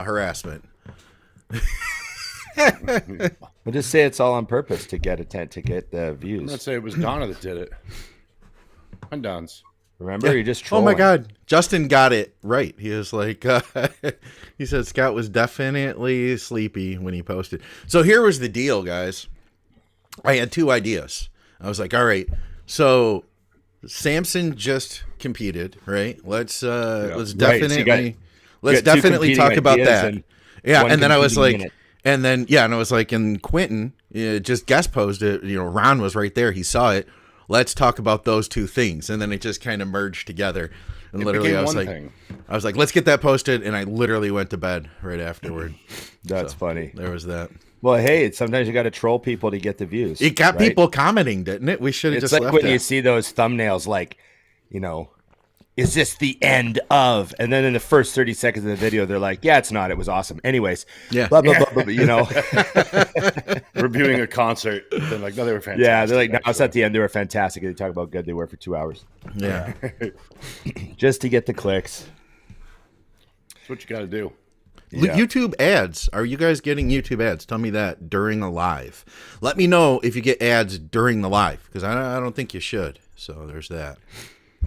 harassment. We'll just say it's all on purpose to get the views. Let's say it was Donna that did it. And Don's. Remember, you're just trolling. Oh my God, Justin got it right. He was like, he said Scott was definitely sleepy when he posted. So here was the deal, guys. I had two ideas. I was like, all right, so Samson just competed, right? Let's definitely talk about that. Yeah, and then I was like, and I was like, and Quentin just guest posted. Ron was right there. He saw it. Let's talk about those two things, and then it just kind of merged together. And literally, I was like, let's get that posted, and I literally went to bed right afterward. That's funny. There was that. Well, hey, sometimes you got to troll people to get the views. It got people commenting, didn't it? We should have just left it. It's like when you see those thumbnails, like, is this the end of? And then in the first 30 seconds of the video, they're like, yeah, it's not. It was awesome. Anyways, yeah. Blah, blah, blah, blah, Reviewing a concert. They're like, no, they were fantastic. Yeah, they're like, no, it's at the end. They were fantastic. They talk about how good they were for 2 hours. Yeah. Just to get the clicks. That's what you got to do. Yeah. YouTube ads. Are you guys getting YouTube ads? Tell me that during a live. Let me know if you get ads during the live, because I don't think you should. So there's that.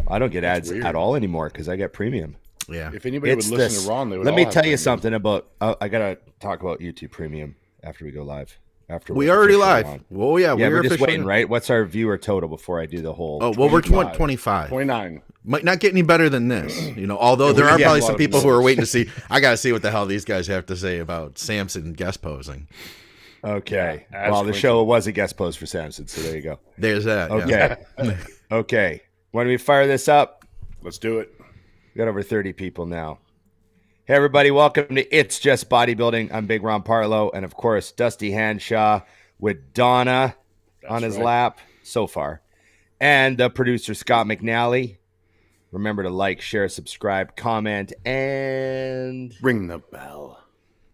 I don't get ads at all anymore because I get premium. Yeah. If anybody would listen to Ron, they would. Let me tell you something about. I gotta talk about YouTube Premium after we go live. After we already live. On. Well, yeah, we're just waiting, right? What's our viewer total before I do the whole? Oh, well, we're 25. 29. Might not get any better than this, although there are probably some people who are waiting to see. I got to see what the hell these guys have to say about Samson guest posing. Okay. Well, the show was a guest pose for Samson, so there you go. There's that. Okay. Yeah. Okay. When we fire this up, let's do it. We got over 30 people now. Hey, everybody. Welcome to It's Just Bodybuilding. I'm Big Ron Partlow, and of course, Dusty Hanshaw with Donna on his lap so far, and the producer, Scott McNally. Remember to like, share, subscribe, comment, and ring the bell.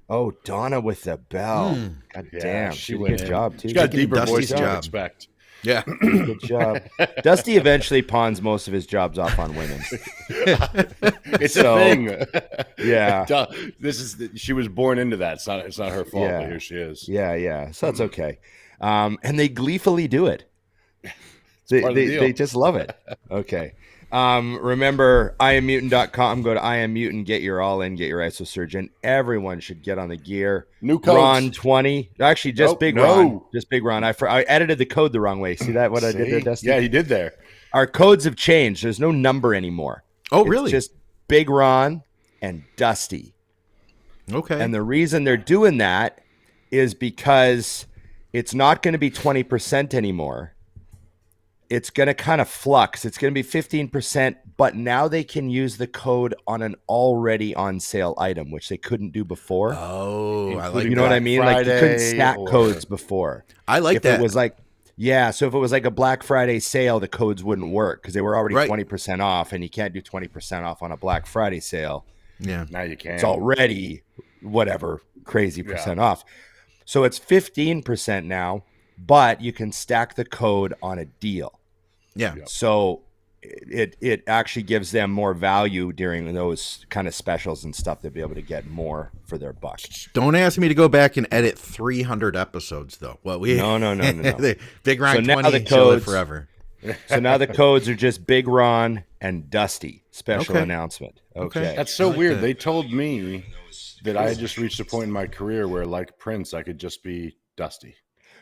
Oh, Donna with the bell. God damn. She did a good job, too. She got a deeper voice than I expect. Yeah. Good job. Dusty eventually pawns most of his jobs off on women. It's a thing. Yeah. She was born into that. It's not her fault, but here she is. Yeah. So that's okay. And they gleefully do it. They just love it. Okay. Remember, IamMutant.com. Go to IamMutant. Get your all-in. Get your isosurgeon. Everyone should get on the gear. New codes. Ron20. Actually, just Ron. Just Big Ron. I edited the code the wrong way. See that? What I did there, Dusty? Yeah, you did there. Our codes have changed. There's no number anymore. Oh, really? It's just Big Ron and Dusty. Okay. And the reason they're doing that is because it's not going to be 20% anymore. It's going to kind of flux. It's going to be 15%, but now they can use the code on an already on sale item, which they couldn't do before. Oh, I like You know what I mean? Like you couldn't stack codes before. I like that. It was like, so if it was like a Black Friday sale, the codes wouldn't work because they were already 20% off, and you can't do 20% off on a Black Friday sale. Yeah. Now you can. It's already whatever crazy percent off. So it's 15% now, but you can stack the code on a deal. Yeah. So it actually gives them more value during those kind of specials and stuff. They'll be able to get more for their buck. Don't ask me to go back and edit 300 episodes, though. Well, No. Big Ron so 20 show it forever. So now the codes are just Big Ron and Dusty. Special announcement. Okay. That's so weird. That. They told me that I had just reached a point in my career where, like Prince, I could just be Dusty.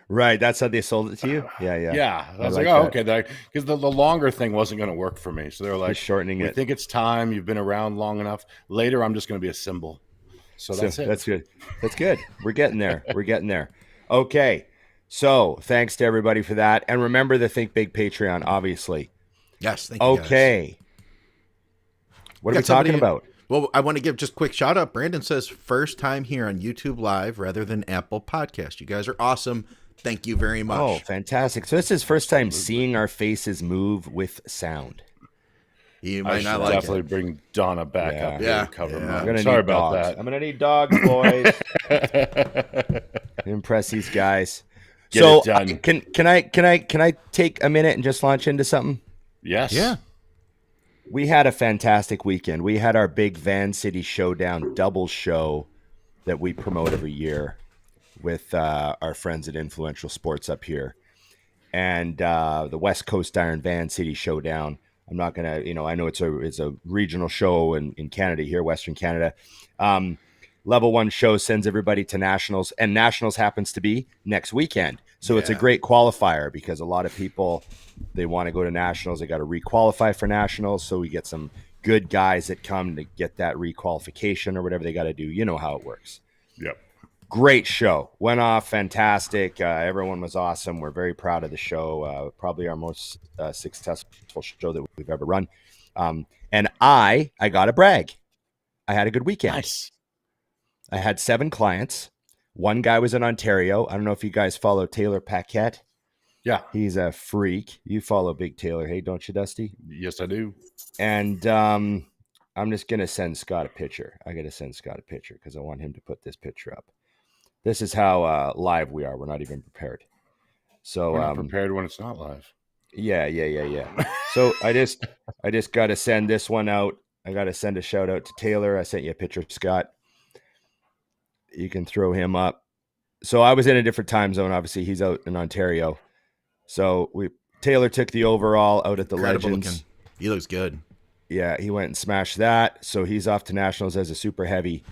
Right, that's how they sold it to you. Yeah. I was like, okay, because the longer thing wasn't going to work for me. So they were like, shortening it. I think it's time. You've been around long enough. Later, I'm just going to be a symbol. So that's it. That's good. That's good. We're getting there. Okay, so thanks to everybody for that, and remember the Think Big Patreon, obviously. Yes. Thank you. Okay. What are we talking about? Well, I want to give just a quick shout out. Brandon says first time here on YouTube Live rather than Apple Podcast. You guys are awesome. Thank you very much. Oh, fantastic. So this is his first time seeing our faces move with sound. You might not like it. Definitely bring Donna back up here to cover him. I'm Sorry about that. I'm going to need dogs, boys. Impress these guys. Get it done. Can I take a minute and just launch into something? Yes. Yeah. We had a fantastic weekend. We had our big Van City Showdown double show that we promote every year with our friends at Influential Sports up here. And the West Coast Iron Van City Showdown. I'm not gonna, I know it's a regional show in Canada here, Western Canada. Level 1 show sends everybody to nationals, and nationals happens to be next weekend. So it's a great qualifier because a lot of people, they want to go to nationals. They got to requalify for nationals. So we get some good guys that come to get that requalification or whatever they got to do. You know how it works. Yep. Great show. Went off fantastic. Everyone was awesome. We're very proud of the show. Probably our most successful show that we've ever run. And I got to brag. I had a good weekend. Nice. I had 7 clients. One guy was in Ontario. I don't know if you guys follow Taylor Paquette. Yeah. He's a freak. You follow Big Taylor, hey, don't you, Dusty? Yes, I do. And I'm just going to send Scott a picture. I got to send Scott a picture because I want him to put this picture up. This is how live we are. We're not even prepared. So We're not prepared when it's not live. Yeah. So I just got to send this one out. I got to send a shout out to Taylor. I sent you a picture, Scott. You can throw him up. So I was in a different time zone. Obviously, he's out in Ontario. So Taylor took the overall out at the Incredible Legends. looking. He looks good. Yeah, he went and smashed that. So he's off to nationals as a super heavy.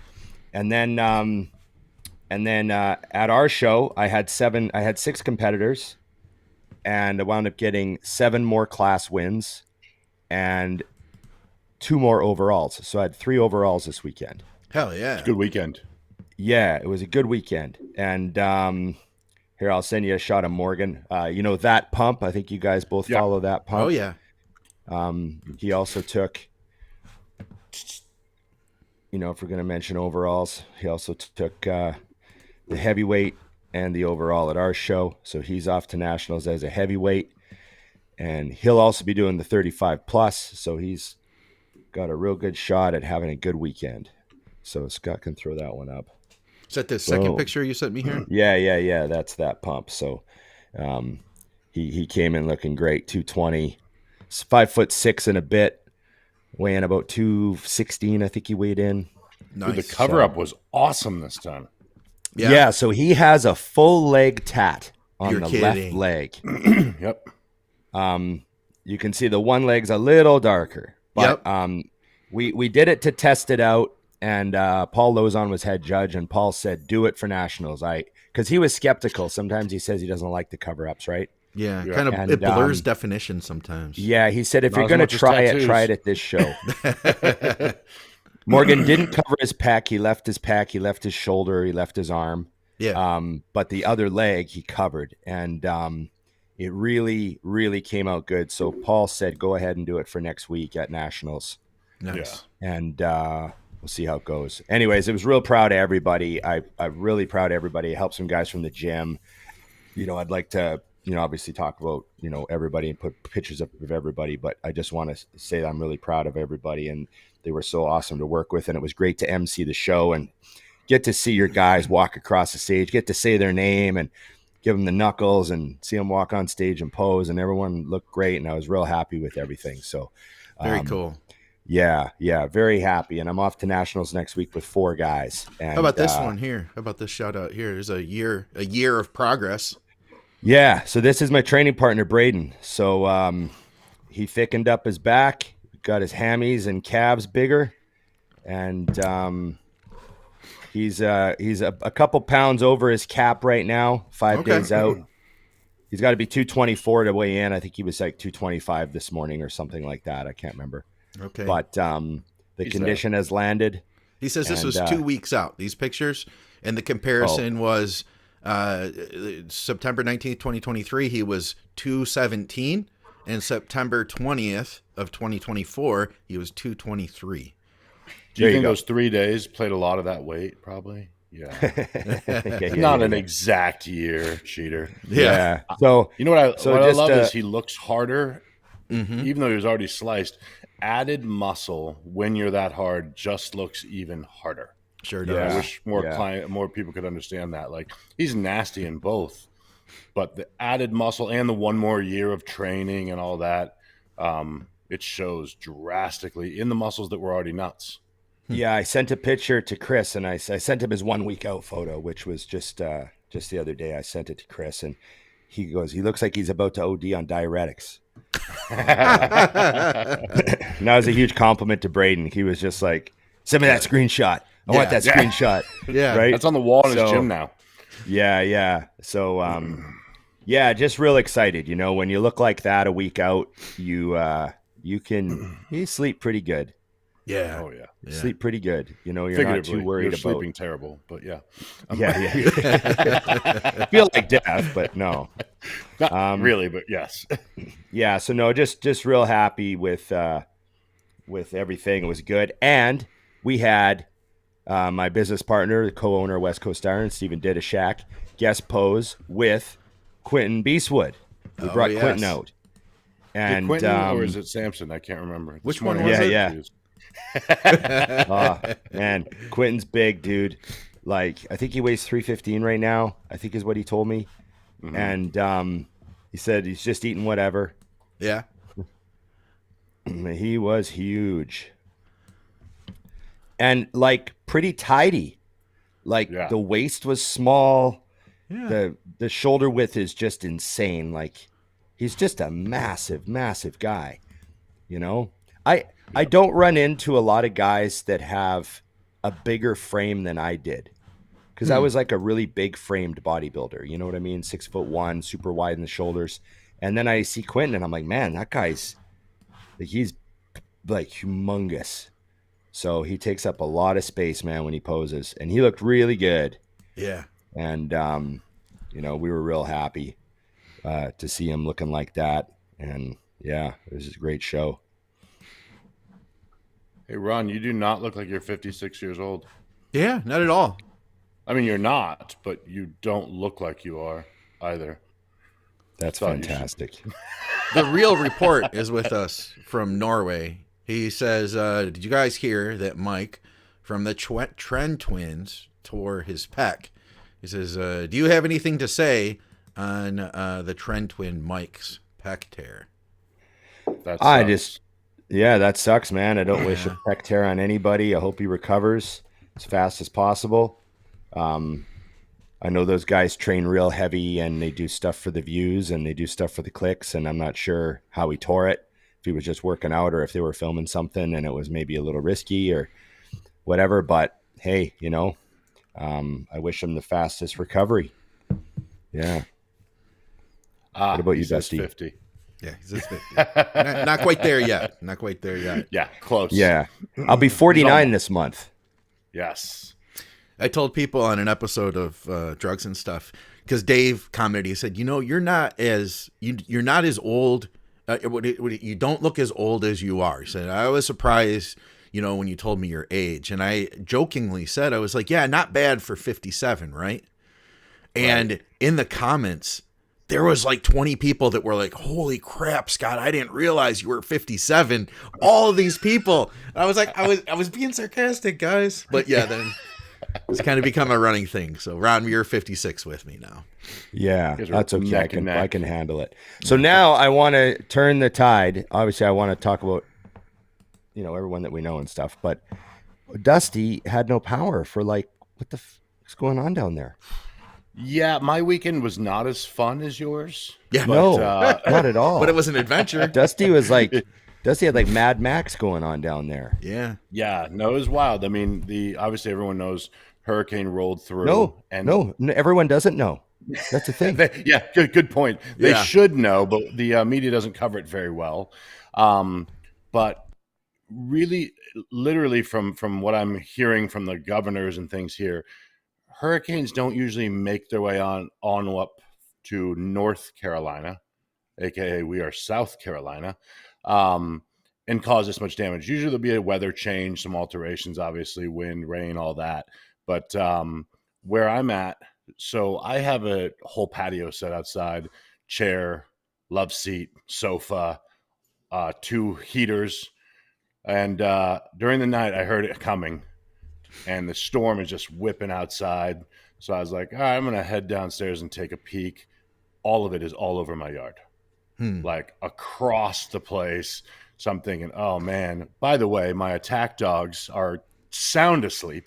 And then at our show, I had 6 competitors, and I wound up getting 7 more class wins and 2 more overalls. So I had 3 overalls this weekend. Hell yeah. It's a good weekend. Yeah, it was a good weekend. And here, I'll send you a shot of Morgan. That pump. I think you guys both follow that pump. Oh, yeah. He also took, if we're going to mention overalls, he also took the heavyweight and the overall at our show. So he's off to nationals as a heavyweight. And he'll also be doing the 35 plus. So he's got a real good shot at having a good weekend. So Scott can throw that one up. Is that the second picture you sent me here? Yeah. That's that pump. So he came in looking great. 220, 5'6" and a bit, weighing about 216. I think he weighed in. Nice. Dude, the cover up was awesome this time. Yeah. So he has a full leg tat on the left leg. Yep. You can see the one leg's a little darker. But, we did it to test it out. And Paul Lozon was head judge, and Paul said, do it for nationals. Because he was skeptical. Sometimes he says he doesn't like the cover-ups, right? Yeah, kind of, it blurs definition sometimes. Yeah, he said, if you're going to try it at this show. Morgan didn't cover his pec. He left his pec. He left his shoulder. He left his arm. Yeah. But the other leg he covered. And it really, really came out good. So Paul said, go ahead and do it for next week at nationals. Nice. Yeah. And we'll see how it goes. Anyways, it was real proud of everybody. I'm really proud of everybody. I helped some guys from the gym. I'd like to, obviously talk about, everybody and put pictures up of everybody, but I just want to say that I'm really proud of everybody, and they were so awesome to work with. And it was great to MC the show and get to see your guys walk across the stage, get to say their name and give them the knuckles and see them walk on stage and pose, and everyone looked great. And I was real happy with everything. So very cool. Yeah, very happy. And I'm off to nationals next week with 4 guys. And, how about this one here? How about this shout out here? There's a year of progress. Yeah, so this is my training partner, Braden. So he thickened up his back, got his hammies and calves bigger, and he's a couple pounds over his cap right now, 5 days out. He's got to be 224 to weigh in. I think he was like 225 this morning or something like that. I can't remember. Okay. But the condition has landed. He says this was 2 weeks out, these pictures. And the comparison was September 19th, 2023, he was 217. And September 20th of 2024, he was 223. Do you think those 3 days played a lot of that weight? Probably. Yeah. Not an exact year, cheater. Yeah. So what I love is he looks harder, even though he was already sliced. Added muscle when you're that hard just looks even harder. Sure does. I wish more people could understand that. Like, he's nasty in both, but the added muscle and the 1 more year of training and all that, it shows drastically in the muscles that were already nuts. Yeah, I sent a picture to Chris, and I sent him his 1 week out photo, which was just the other day. I sent it to Chris, and he goes, he looks like he's about to OD on diuretics. And that was a huge compliment to Braden. He was just like, send me that screenshot. I want that screenshot. Yeah. Right. That's on the wall in his gym now. Yeah. So, yeah, just real excited. You know, when you look like that a week out, you sleep pretty good. Yeah. Oh yeah. Sleep pretty good. You know, you're not too worried about sleeping terrible, but yeah. Yeah. Feel like death, but no. Not really, but yes. Yeah, so no, just real happy with everything. It was good. And we had my business partner, the co-owner of West Coast Iron, Stephen Didashak, guest pose with Quentin Beastwood. We brought Quentin out. And Quentin, or is it Samson? I can't remember. Which one was it? Yeah. Man, Quentin's big, dude. Like, I think he weighs 315 right now, I think is what he told me. Mm-hmm. And he said he's just eating whatever. Yeah. He was huge. And like pretty tidy. Like the waist was small. Yeah. The shoulder width is just insane. Like, he's just a massive, massive guy. You know? I don't run into a lot of guys that have a bigger frame than I did. Because I was like a really big framed bodybuilder. You know what I mean? 6'1", super wide in the shoulders. And then I see Quentin and I'm like, man, that guy's like, he's like humongous. So he takes up a lot of space, man, when he poses. And he looked really good. Yeah. And, you know, we were real happy to see him looking like that. And yeah, it was just a great show. Hey, Ron, you do not look like you're 56 years old. Yeah, not at all. I mean, you're not, but you don't look like you are either. That's fantastic. The real report is with us from Norway. He says, did you guys hear that Mike from the Trend Twins tore his pec? He says, do you have anything to say on the Trend Twin Mike's pec tear? That sucks, man. I don't wish a pec tear on anybody. I hope he recovers as fast as possible. I know those guys train real heavy and they do stuff for the views and they do stuff for the clicks. And I'm not sure how he tore it, if he was just working out or if they were filming something and it was maybe a little risky or whatever. But hey, you know, I wish him the fastest recovery. Yeah. What about you, Dusty? 50. Yeah, he's just 50. not quite there yet. Not quite there yet. Yeah, close. Yeah. I'll be 49 this month. Yes. I told people on an episode of Drugs and Stuff, because Dave commented, he said, you know, you're not as old. You don't look as old as you are. He said, I was surprised, you know, when you told me your age. And I jokingly said, I was like, yeah, not bad for 57, right? And in the comments, there was like 20 people that were like, holy crap, Scott, I didn't realize you were 57. All of these people. I was like, I was being sarcastic, guys. But yeah, then it's kind of become a running thing. So Ron, you're 56 with me now. Yeah, that's okay. I can handle it. So now I want to turn the tide. Obviously, I want to talk about, you know, everyone that we know and stuff. But Dusty had no power for like, what the what's going on down there? Yeah, my weekend was not as fun as yours. Yeah, no, not at all. But it was an adventure. Dusty had like Mad Max going on down there. Yeah. Yeah, no, it was wild. I mean, obviously everyone knows hurricane rolled through. No, everyone doesn't know. That's the thing. Yeah, good point. They should know, but the media doesn't cover it very well. But really, literally from what I'm hearing from the governors and things here, hurricanes don't usually make their way on up to North Carolina, aka we are South Carolina, and cause this much damage. Usually there'll be a weather change, some alterations, obviously, wind, rain, all that. But where I'm at, so I have a whole patio set outside, chair, love seat, sofa, 2 heaters. And during the night, I heard it coming. And the storm is just whipping outside. So I was like, all right, I'm going to head downstairs and take a peek. All of it is all over my yard, like across the place. So I'm thinking, oh, man, by the way, my attack dogs are sound asleep,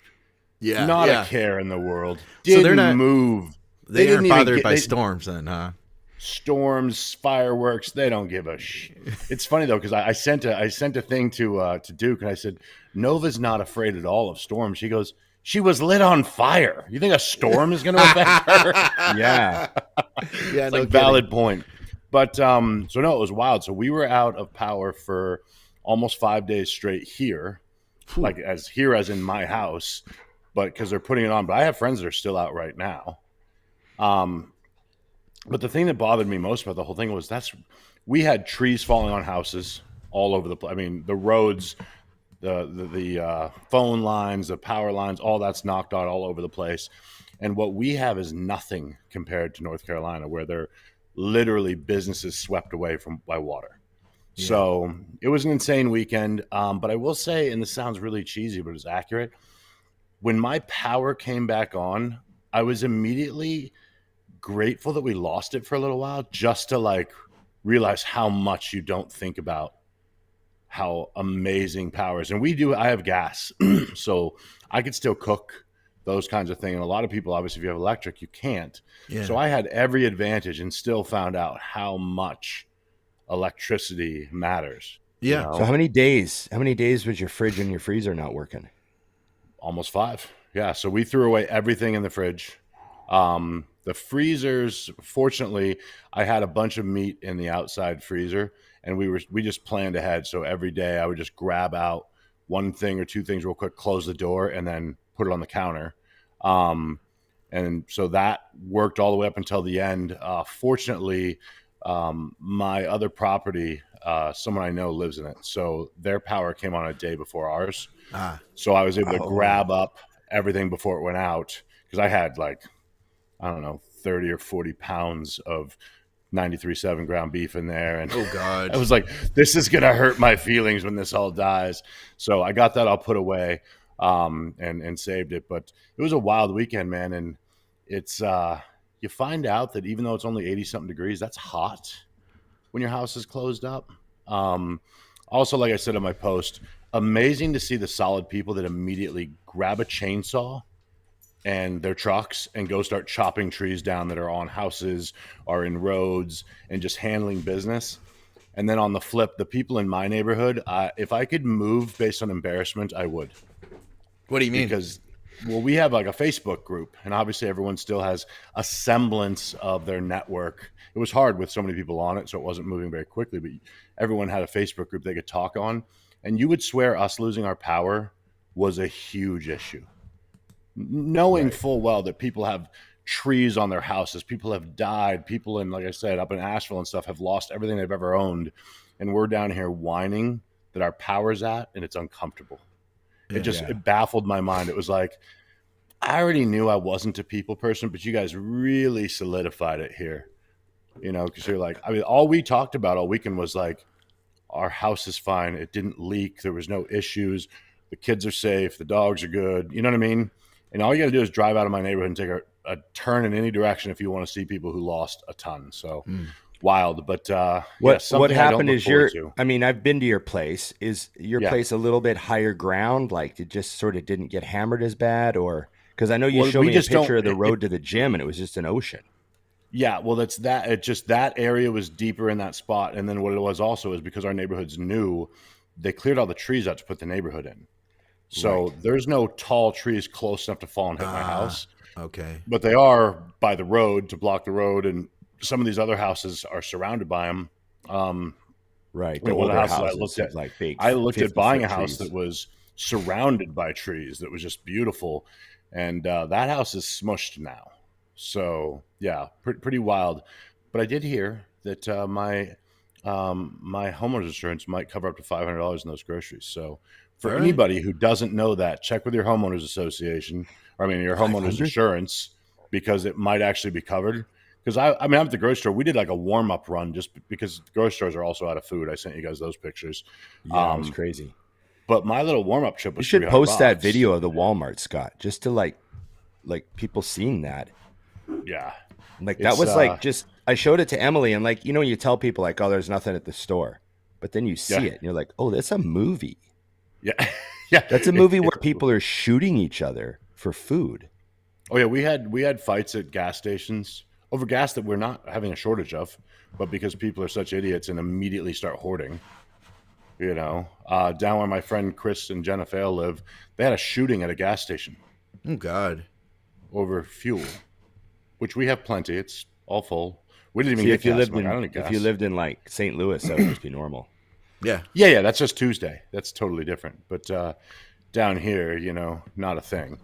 Yeah, not yeah. a care in the world. So they're Didn't not move. they didn't aren't even bothered get by storms then, huh? storms, fireworks. They don't give a It's funny though, because I sent a thing to Duke, and I said Nova's not afraid at all of storms. She goes, she was lit on fire. You think a storm is going to affect her? Yeah. Yeah, It's no like valid kidding. point. But so no, it was wild. So we were out of power for almost 5 days straight here, like as in my house, but because they're putting it on. But I have friends that are still out right now. But the thing that bothered me most about the whole thing was we had trees falling on houses all over the place. I mean, the roads, the phone lines, the power lines, all that's knocked out all over the place. And what we have is nothing compared to North Carolina, where they're literally businesses swept away by water. Yeah. So it was an insane weekend. But I will say, and this sounds really cheesy, but it's accurate. When my power came back on, I was immediately grateful that we lost it for a little while, just to like realize how much you don't think about how amazing power is. And I have gas, so I could still cook, those kinds of things. And a lot of people, obviously, if you have electric, you can't. Yeah. So I had every advantage and still found out how much electricity matters. Yeah. You know? So how many days was your fridge and your freezer not working? Almost 5. Yeah. So we threw away everything in the fridge. The freezers, fortunately, I had a bunch of meat in the outside freezer, and we just planned ahead. So every day I would just grab out one thing or two things real quick, close the door, and then put it on the counter. And so that worked all the way up until the end. Fortunately, my other property, someone I know lives in it, so their power came on a day before ours. So I was able to grab up everything before it went out, because I had like, I don't know, 30 or 40 pounds of 93.7 ground beef in there. And oh God, I was like, this is going to hurt my feelings when this all dies. So I got that all put away, and saved it. But it was a wild weekend, man. And it's, you find out that even though it's only 80 something degrees, that's hot when your house is closed up. Also, like I said in my post, amazing to see the solid people that immediately grab a chainsaw and their trucks and go start chopping trees down that are on houses or in roads and just handling business. And then on the flip, the people in my neighborhood, if I could move based on embarrassment, I would. What do you mean? Because, well, we have like a Facebook group, and obviously everyone still has a semblance of their network. It was hard with so many people on it, so it wasn't moving very quickly, but everyone had a Facebook group they could talk on. And you would swear us losing our power was a huge issue. Knowing full well that people have trees on their houses, people have died, people in, like I said, up in Asheville and stuff have lost everything they've ever owned. And we're down here whining that our power's at, and it's uncomfortable. It baffled my mind. It was like, I already knew I wasn't a people person, but you guys really solidified it here, because you're like, I mean, all we talked about all weekend was like, our house is fine. It didn't leak. There was no issues. The kids are safe. The dogs are good. You know what I mean? And all you got to do is drive out of my neighborhood and take a turn in any direction if you want to see people who lost a ton. So wild. But what happened is I've been to your place. Is your place a little bit higher ground? Like it just sort of didn't get hammered as bad? Or because I know you showed me a picture of the road to the gym and it was just an ocean. Yeah, well, that's that. It just that area was deeper in that spot. And then what it was also is because our neighborhood's new, they cleared all the trees out to put the neighborhood in. So there's no tall trees close enough to fall and hit my house. Okay. But they are by the road to block the road. And some of these other houses are surrounded by them. Right. The older houses I looked at buying a house trees that was surrounded by trees that was just beautiful. And that house is smushed now. So yeah, pretty wild. But I did hear that my homeowner's insurance might cover up to $500 in those groceries. So for anybody who doesn't know that, check with your homeowner's association, your homeowner's insurance, because it might actually be covered. Because I'm at the grocery store. We did like a warm up run just because grocery stores are also out of food. I sent you guys those pictures. Yeah, it was crazy. But my little warm up trip was. You should post that video of the Walmart, Scott, just to like people seeing that. Yeah, like that was like just. I showed it to Emily, and like you tell people like, oh, there's nothing at the store, but then you see it, and you're like, oh, that's a movie. Yeah, Yeah, That's a movie where people are shooting each other for food. Oh yeah, we had fights at gas stations over gas that we're not having a shortage of, but because people are such idiots and immediately start hoarding. Down where my friend Chris and Jenna Fail live, they had a shooting at a gas station Oh God. over fuel, which we have plenty. It's all full. We didn't even See, get if you gas. lived I'm like, I don't in need gas. if you lived in like St. Louis, that would just be normal. Yeah. Yeah, that's just Tuesday. That's totally different. But down here, not a thing.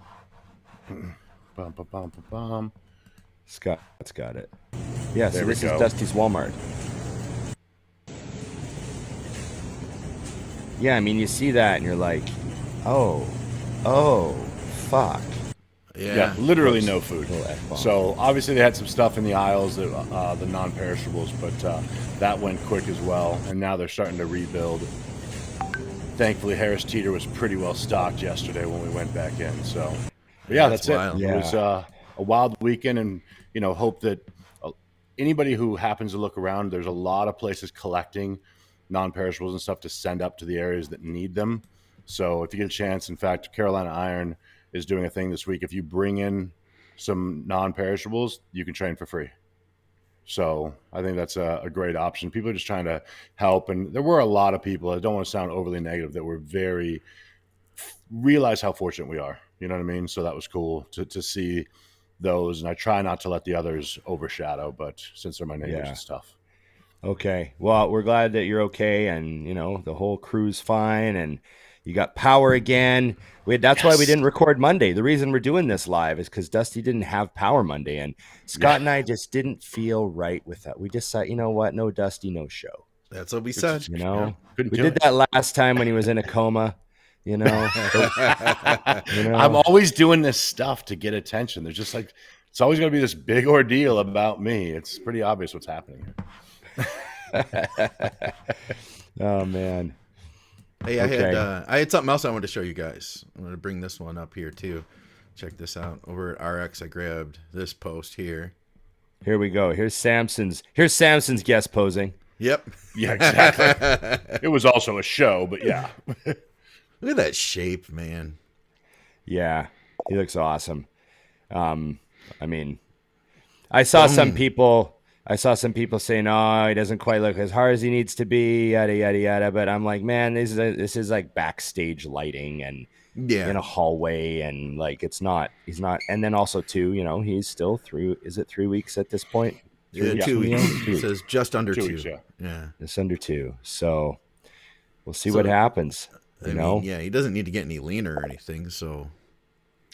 Bum, bum, bum, bum, bum. Scott's got it. Yeah, so There we this go. is Dusty's Walmart. Yeah, I mean, you see that and you're like, oh, fuck. Yeah, literally Gross. no food. Little F-bomb. So obviously they had some stuff in the aisles, that, the non-perishables, but that went quick as well. And now they're starting to rebuild. Thankfully, Harris Teeter was pretty well stocked yesterday when we went back in. So, but yeah, That's that's wild. it. Yeah. It was a wild weekend, and hope that anybody who happens to look around, there's a lot of places collecting non-perishables and stuff to send up to the areas that need them. So if you get a chance, in fact, Carolina Iron is doing a thing this week. If you bring in some non-perishables, you can train for free. So I think that's a great option. People are just trying to help. And there were a lot of people, I don't want to sound overly negative, that were realize how fortunate we are. You know what I mean? So that was cool to see those. And I try not to let the others overshadow, but since they're my neighbors and stuff. Okay. Well, we're glad that you're okay, and the whole crew's fine, and you got power again. That's why we didn't record Monday. The reason we're doing this live is because Dusty didn't have power Monday, and Scott and I just didn't feel right with that. We just thought, you know what? No Dusty, no show. That's what we said. We Couldn't do did it. that last time when he was in a coma. I'm always doing this stuff to get attention. There's just like, it's always going to be this big ordeal about me. It's pretty obvious what's happening here. Oh man. Hey, Okay. I had something else I wanted to show you guys. I'm going to bring this one up here too. Check this out. Over at RX, I grabbed this post here. Here we go. Here's Samson's guest posing. Yep. Yeah, exactly. It was also a show, but yeah. Look at that shape, man. Yeah, he looks awesome. I mean, I saw some people saying, "Oh, he doesn't quite look as hard as he needs to be." Yada yada yada. But I'm like, man, this is like backstage lighting and in a hallway, and like he's not. And then also too, he's still through. Is it 3 weeks at this point? Yeah, 2 weeks. It says just under 2. 2 weeks, Yeah. It's under 2. So we'll see what happens. I mean, yeah, he doesn't need to get any leaner or anything. So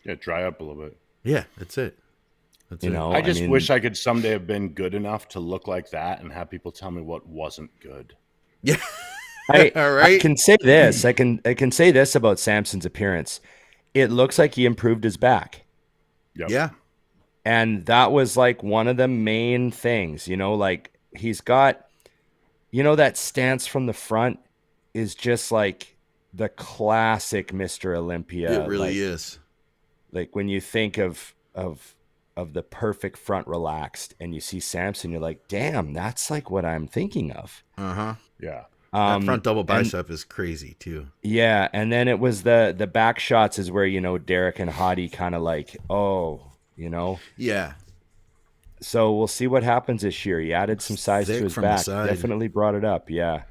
Yeah, dry up a little bit. yeah, that's it. That's it. I just wish I could someday have been good enough to look like that and have people tell me what wasn't good. Yeah. All right. I can say this. I can say this about Samson's appearance. It looks like he improved his back. Yep. Yeah. And that was like one of the main things, like he's got, that stance from the front is just like the classic Mr. Olympia. It really is. Like when you think of the perfect front relaxed and you see Samson, you're like, damn, that's like what I'm thinking of. Uh-huh. Yeah. That front double bicep is crazy too. Yeah. And then it was the back shots is where, Derek and Hottie kind of like, Yeah. So we'll see what happens this year. He added some size to Thick his from the back. side. Definitely brought it up. Yeah.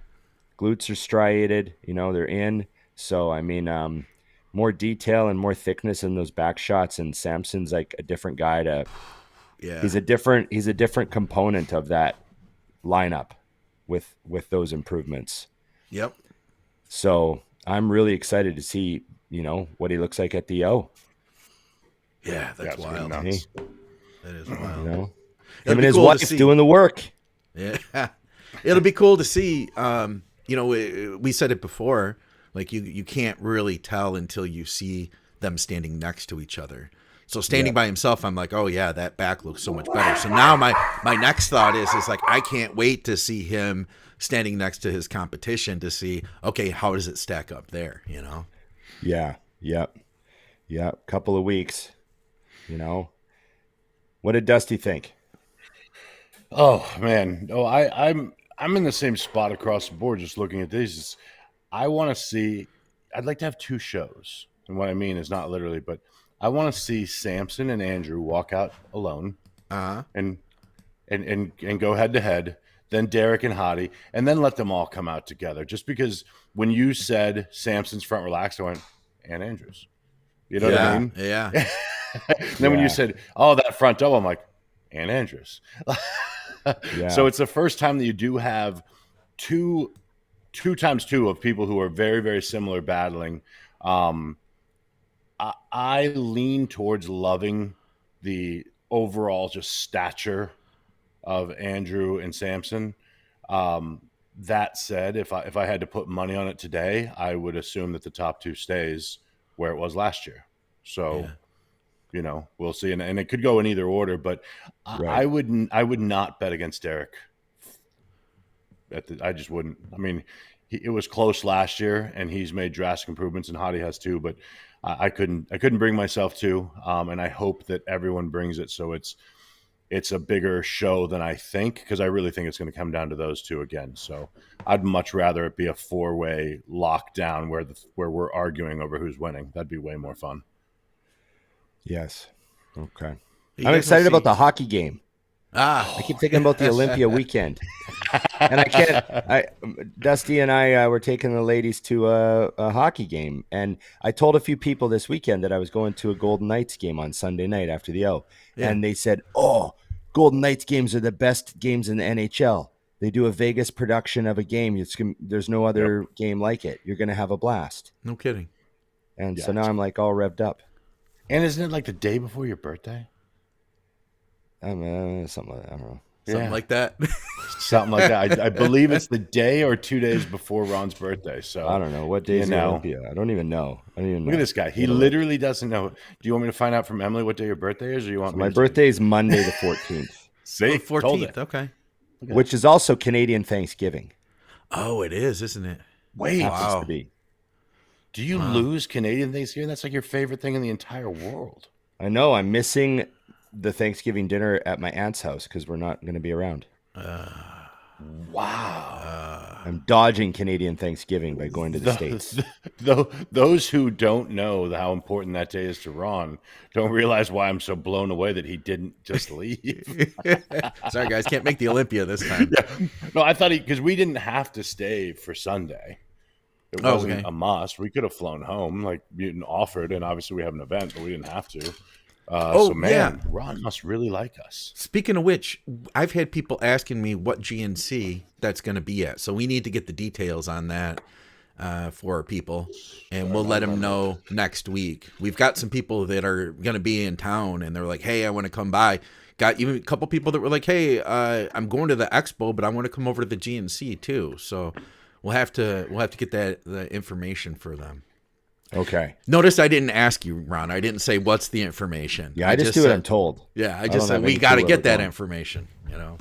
Glutes are striated, they're in. So, I mean, more detail and more thickness in those back shots. And Samson's like a different guy Yeah. he's a different component of that lineup with those improvements. Yep. So I'm really excited to see, what he looks like at the O. Yeah, that's it's wild. really nuts. That is wild. Him It'll and be his cool to wife see. doing the work. Yeah. It'll be cool to see. We said it before, like you can't really tell until you see them standing next to each other. So standing by himself, I'm like, oh yeah, that back looks so much better. So now my next thought is like, I can't wait to see him standing next to his competition to see, okay, how does it stack up there? Yeah. Yep. Couple of weeks, What did Dusty think? Oh man. Oh, I'm in the same spot across the board just looking at these. I want to see I'd like to have two shows. And what I mean is not literally, but I want to see Samson and Andrew walk out alone and go head to head, then Derek and Hottie, and then let them all come out together. Just because when you said Samson's front relaxed, I went, and Andrews. You know what I mean? Yeah. Then when you said, oh, that front double, I'm like, and Andrews. So it's the first time that you do have two times two of people who are very, very similar battling. I lean towards loving the overall just stature of Andrew and Samson. That said, if I had to put money on it today, I would assume that the top two stays where it was last year. So, we'll see. And it could go in either order, but I would not bet against Derek. I just wouldn't. I mean, it was close last year, and he's made drastic improvements, and Hottie has too. But I couldn't bring myself to, and I hope that everyone brings it. So it's a bigger show than I think, because I really think it's going to come down to those two again. So I'd much rather it be a 4-way lockdown where we're arguing over who's winning. That'd be way more fun. Yes. Okay. I'm excited about the hockey game. I keep thinking about the Olympia weekend, and I can't. Dusty and I were taking the ladies to a hockey game, and I told a few people this weekend that I was going to a Golden Knights game on Sunday night after the O, and they said, "Oh, Golden Knights games are the best games in the NHL. They do a Vegas production of a game. There's no other game like it. You're going to have a blast." No kidding. And so now I'm like all revved up. And isn't it like the day before your birthday? Something like that. I don't know. Something like that. Something like that. I believe it's the day or 2 days before Ron's birthday. So I don't know what day is Olympia. I don't even know. Look at this guy. He literally doesn't know. Do you want me to find out from Emily what day your birthday is, or you want me? My birthday is Monday the 14th. See, 14th. Okay. Which is also Canadian Thanksgiving. Oh, it is, isn't it? Wait, happens to be. Do you lose Canadian Thanksgiving? That's like your favorite thing in the entire world. I know. I'm missing the Thanksgiving dinner at my aunt's house because we're not going to be around. Wow. I'm dodging Canadian Thanksgiving by going to the States. Those who don't know how important that day is to Ron don't realize why I'm so blown away that he didn't just leave. Sorry, guys. Can't make the Olympia this time. No, I thought because we didn't have to stay for Sunday. It wasn't a must. We could have flown home, like Mutant offered, and obviously we have an event, but we didn't have to. Ron must really like us. Speaking of which, I've had people asking me what GNC that's going to be at. So we need to get the details on that for people, and we'll let them know next week. We've got some people that are going to be in town, and they're like, hey, I want to come by. Got even a couple people that were like, hey, I'm going to the expo, but I want to come over to the GNC too. So we'll have to get the information for them. Okay. Notice I didn't ask you, Ron. I didn't say what's the information. Yeah, I just do what I'm told. Yeah, I just said we got to get that information.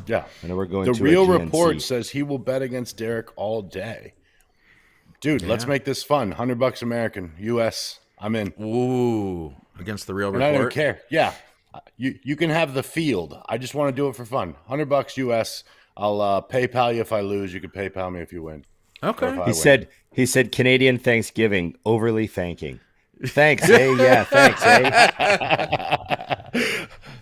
Yeah, I know we're going. The to real a GNC. report says he will bet against Derek all day. Dude, let's make this fun. $100 American, US. I'm in. Ooh, against the real and report. I don't care. Yeah, you can have the field. I just want to do it for fun. $100 US. I'll PayPal you if I lose. You can PayPal me if you win. Okay. He said Canadian Thanksgiving, overly thanking. Thanks, eh? Yeah, thanks, eh?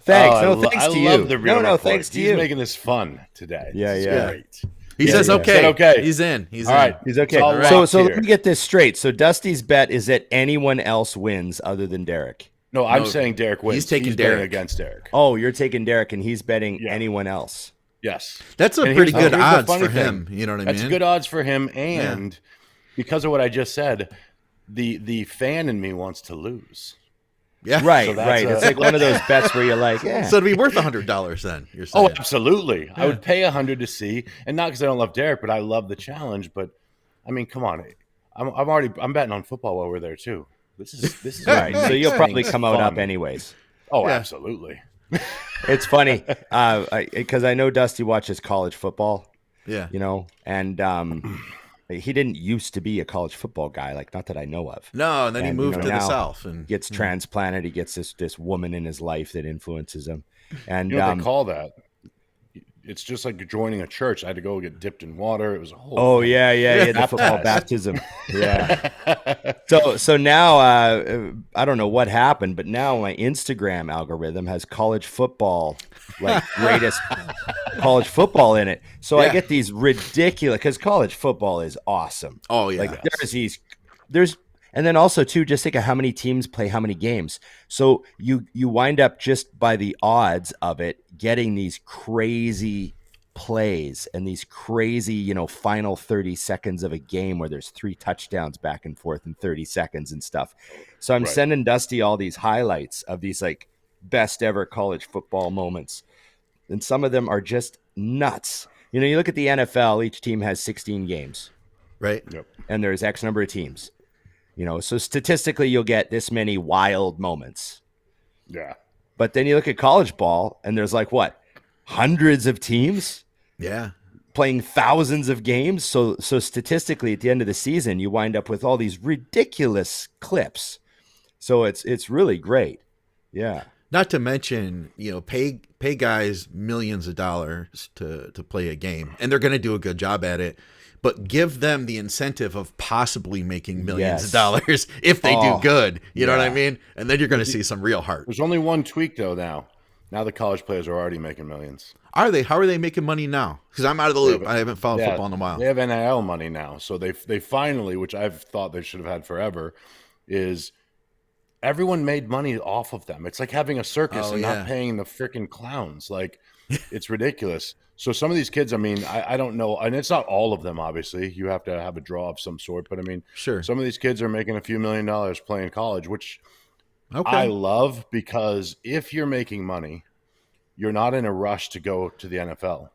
Thanks. Thanks to you. No, thanks to you. He's making this fun today. Yeah. Great. He says okay. Said okay. He's in. He's all in. right. He's okay. So let me get this straight. So Dusty's bet is that anyone else wins other than Derek. No, I'm saying Derek wins. He's taking betting Derek against Derek. Oh, you're taking Derek, and he's betting anyone else. Yes. That's a pretty good odds for him. You know what I mean? That's good odds for him. And because of what I just said, the fan in me wants to lose. Yeah. Right. It's like one of those bets where you're like, So it'd be worth $100 then, you're saying. Oh, absolutely. Yeah. I would pay $100 to see. And not because I don't love Derek, but I love the challenge. But I mean, come on. I'm betting on football while we're there too. This is right. So you'll probably come out up anyways. Oh, absolutely. It's funny because I know Dusty watches college football. Yeah. And he didn't used to be a college football guy, like not that I know of. No, and then he moved to the South and gets transplanted. He gets this woman in his life that influences him. And they call that. it's just like joining a church. I had to go get dipped in water. It was a whole. Oh yeah, the football baptism. Yeah. So now I don't know what happened, but now my Instagram algorithm has college football, like greatest college football in it. So I get these ridiculous, because college football is awesome. Oh yeah. Like there's and then also too, just think of how many teams play how many games. So you wind up just by the odds of it getting these crazy plays and these crazy, final 30 seconds of a game where there's 3 touchdowns back and forth in 30 seconds and stuff. So I'm sending Dusty all these highlights of these like best ever college football moments. And some of them are just nuts. You look at the NFL, each team has 16 games. Right. Yep. And there's X number of teams. So statistically, you'll get this many wild moments. Yeah. But then you look at college ball, and there's like, what, hundreds of teams? Yeah. Playing thousands of games. So statistically, at the end of the season, you wind up with all these ridiculous clips. So it's really great. Yeah. Not to mention, pay guys millions of dollars to play a game, and they're going to do a good job at it. But give them the incentive of possibly making millions of dollars if they do good. You know what I mean? And then you're going to see some real heart. There's only one tweak, though, now. Now the college players are already making millions. Are they? How are they making money now? Because I'm out of the loop. I haven't followed football in a while. They have NIL money now. So they finally, which I've thought they should have had forever, is everyone made money off of them. It's like having a circus and not paying the freaking clowns. Like, it's ridiculous. So some of these kids, I mean, I don't know, and it's not all of them, obviously. You have to have a draw of some sort, but I mean, sure, some of these kids are making a few $1 million playing college, which I love, because if you're making money, you're not in a rush to go to the NFL.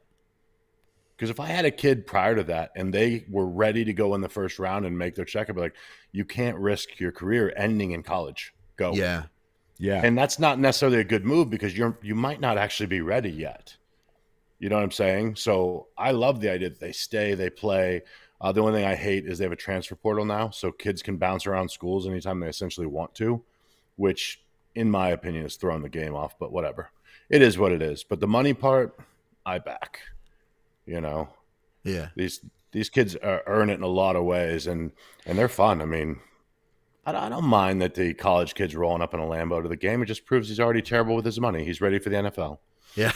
Because if I had a kid prior to that and they were ready to go in the first round and make their check, I'd be like, you can't risk your career ending in college. Go. Yeah. Yeah. And that's not necessarily a good move, because you might not actually be ready yet. You know what I'm saying? So I love the idea that they stay, they play. The only thing I hate is they have a transfer portal now, so kids can bounce around schools anytime they essentially want to, which, in my opinion, is throwing the game off. But whatever, it is what it is. But the money part, I back. Yeah. These kids earn it in a lot of ways, and they're fun. I mean, I don't mind that the college kid's rolling up in a Lambo to the game. It just proves he's already terrible with his money. He's ready for the NFL. Yeah.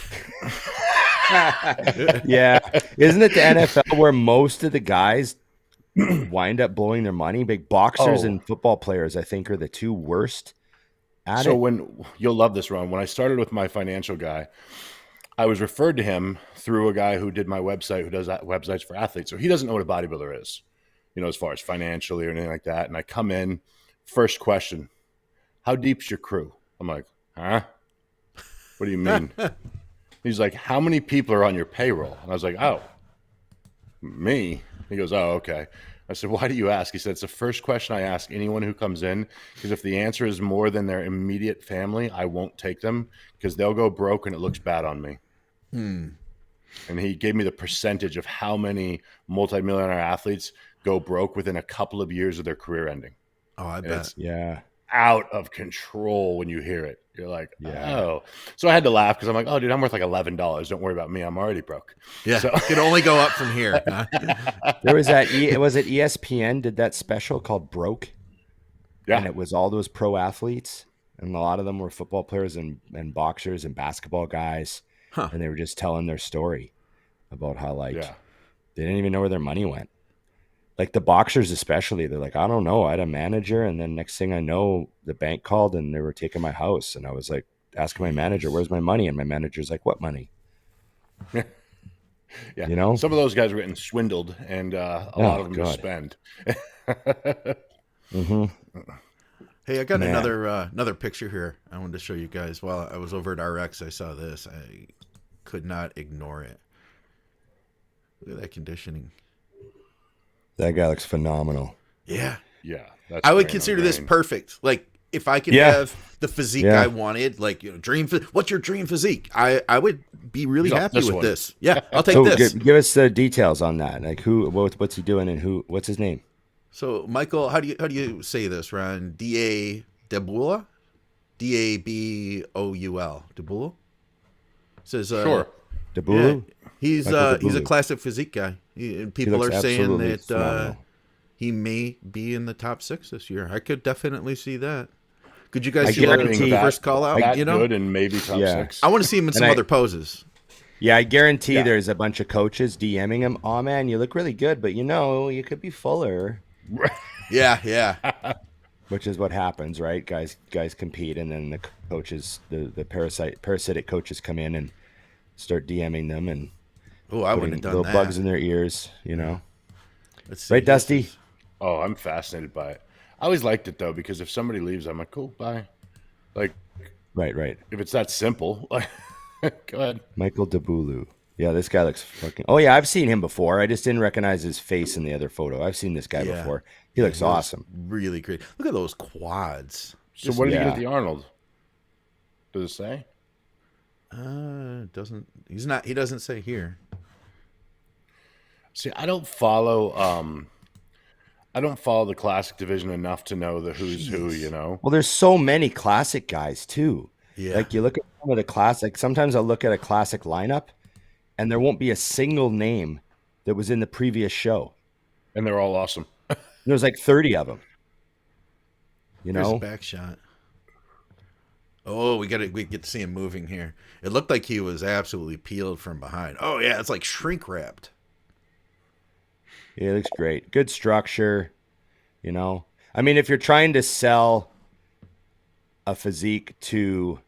Yeah. Isn't it the NFL where most of the guys wind up blowing their money? Big boxers and football players, I think, are the 2 worst at it. So when you'll love this, Ron, when I started with my financial guy, I was referred to him through a guy who did my website, who does websites for athletes. So he doesn't know what a bodybuilder is, as far as financially or anything like that. And I come in, first question, how deep's your crew? I'm like, huh? What do you mean? He's like, how many people are on your payroll? And I was like, oh, me? He goes, oh, okay. I said, why do you ask? He said, it's the first question I ask anyone who comes in, because if the answer is more than their immediate family, I won't take them, because they'll go broke and it looks bad on me. And he gave me the percentage of how many multimillionaire athletes go broke within a couple of years of their career ending. Oh, I bet. Yeah. Out of control when you hear it. You're like, oh. So I had to laugh, because I'm like, oh, dude, I'm worth like $11. Don't worry about me. I'm already broke. Yeah, so it can only go up from here. There was that, was it ESPN did that special called Broke? Yeah. And it was all those pro athletes, and a lot of them were football players and boxers and basketball guys. Huh. And they were just telling their story about how, like, Yeah. they didn't even know where their money went. Like the boxers especially, they're like, I don't know. I had a manager, and then next thing I know, the bank called and they were taking my house. And I was like, asking my manager, where's my money? And my manager's like, what money? Yeah. Some of those guys were getting swindled, and a lot of them just spend. Hey, I got another picture here I wanted to show you guys. While I was over at RX, I saw this. I could not ignore it. Look at that conditioning. That guy looks phenomenal. Yeah. Yeah. I would consider this perfect. Like, if I could have the physique I wanted, like, dream. What's your dream physique? I would be really happy with this. Yeah, I'll take this. Give us the details on that. Like, what's he doing, and what's his name? So, Michael, how do you say this, Ron? Daboul? Daboul. Daboul? Says sure. Daboul? He's Michael he's a DeBulu. classic physique guy. People looks are saying absolutely that phenomenal. he may be in the top 6 this year. I could definitely see that. Could you guys I see that guarantee the first call out? That You know, good and maybe top Yeah. 6. I want to see him in And some I- other poses. Yeah, I guarantee Yeah. there's a bunch of coaches DMing him. Oh man, you look really good, but you could be fuller. Yeah. Which is what happens, right? Guys compete, and then the coaches, the parasitic coaches come in and start DMing them and Oh, I wouldn't putting have done little that. bugs in their ears, you know. Let's see. Right, Dusty? Oh, I'm fascinated by it. I always liked it though, because if somebody leaves, I'm like, cool, bye. Like, Right. if it's that simple, like, go ahead. Michael DeBulu. Yeah, this guy looks fucking. Oh yeah, I've seen him before. I just didn't recognize his face in the other photo. I've seen this guy Yeah. before. He looks awesome. Really great. Look at those quads. So what did he get yeah. at the Arnold? Does it say? Doesn't he's not? He doesn't say here. See, I don't follow the classic division enough to know the who's who, you know. Well, there's so many classic guys too. Yeah. Like you look at some of the classic. Sometimes I'll look at a classic lineup, and there won't be a single name that was in the previous show. And they're all awesome. There's like 30 of them. You Here's a know, back shot. Oh, we get to see him moving here. It looked like he was absolutely peeled from behind. Oh yeah, it's like shrink wrapped. yeah, it looks great. Good structure. You know, I mean, if you're trying to sell a physique to,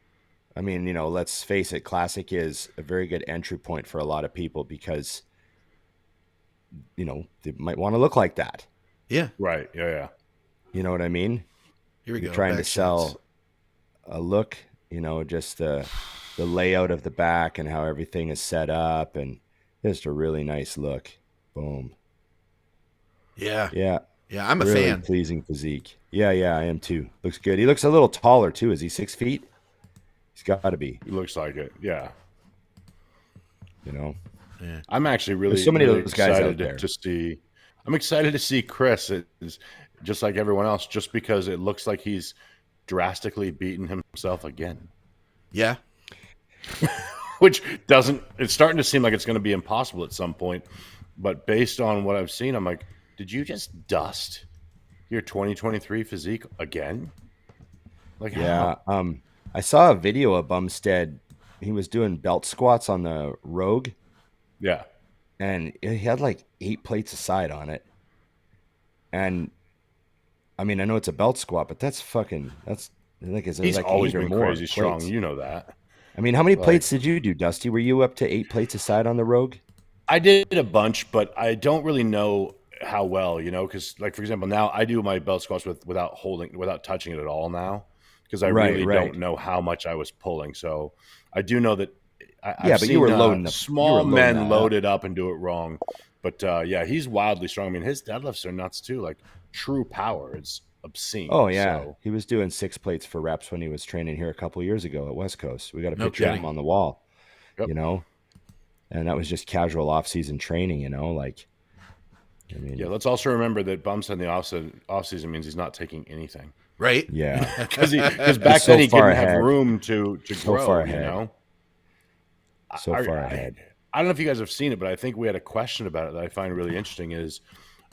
I mean, you know, let's face it, classic is a very good entry point for a lot of people because, you know, they might want to look like that. Yeah. Right. Yeah. You know what I mean? Here we You're go. trying to back sell shots. a look, you know, just the layout of the back and how everything is set up, and just a really nice look. Boom. Yeah. Yeah. Yeah. I'm a really fan. pleasing physique. Yeah, I am too. Looks good. He looks a little taller too. Is he 6 feet? He's got to be. It looks like it. Yeah. You know. Yeah. I'm actually really, There's so many of really those guys out excited there. to see. I'm excited to see Chris. It is just like everyone else, just because it looks like he's drastically beaten himself again. Yeah. Which doesn't. It's starting to seem like it's going to be impossible at some point. But based on what I've seen, I'm like, did you just dust your 2023 physique again? Like, Yeah. how? I saw a video of Bumstead. He was doing belt squats on the Rogue, Yeah. and he had like 8 plates aside on it. And I mean, I know it's a belt squat, but that's like, is it He's like always 8 or been more crazy strong. plates? You know that. I mean, how many Like- plates did you do, Dusty? Were you up to 8 plates aside on the Rogue? I did a bunch, but I don't really know how well, you know, because like for example, now I do my belt squats without touching it at all now, because I Right, really right. don't know how much I was pulling. So I do know that I've Yeah, but seen, you were loading up- small you were loading men that load it up and do it wrong. But yeah, he's wildly strong. I mean, his deadlifts are nuts too. Like true power, it's obscene. Oh yeah, So, he was doing 6 plates for reps when he was training here a couple years ago at West Coast. We got a No picture of kidding. him on the wall. Yep. You know, and that was just casual off-season training. You know, like, I mean, yeah, let's also remember that bumps in the off season means he's not taking anything. Right. yeah. Because back so then he far didn't have ahead. room to So grow, far you ahead. know? So far ahead. I don't know if you guys have seen it, but I think we had a question about it that I find really interesting is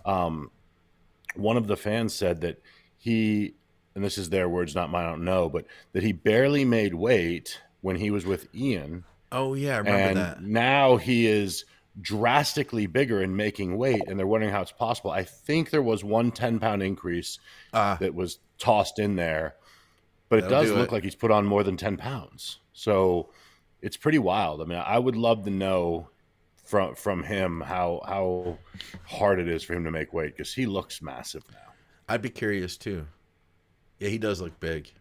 one of the fans said that he, and this is their words, not mine, I don't know, but that he barely made weight when he was with Ian. Oh yeah, I remember And that. now he is drastically bigger and making weight, and they're wondering how it's possible. I think there was one 10-pound increase that was tossed in there, but it That'll does do look it. like he's put on more than 10 pounds. So it's pretty wild. I mean, I would love to know from him how hard it is for him to make weight, because he looks massive now. I'd be curious too. Yeah, he does look big.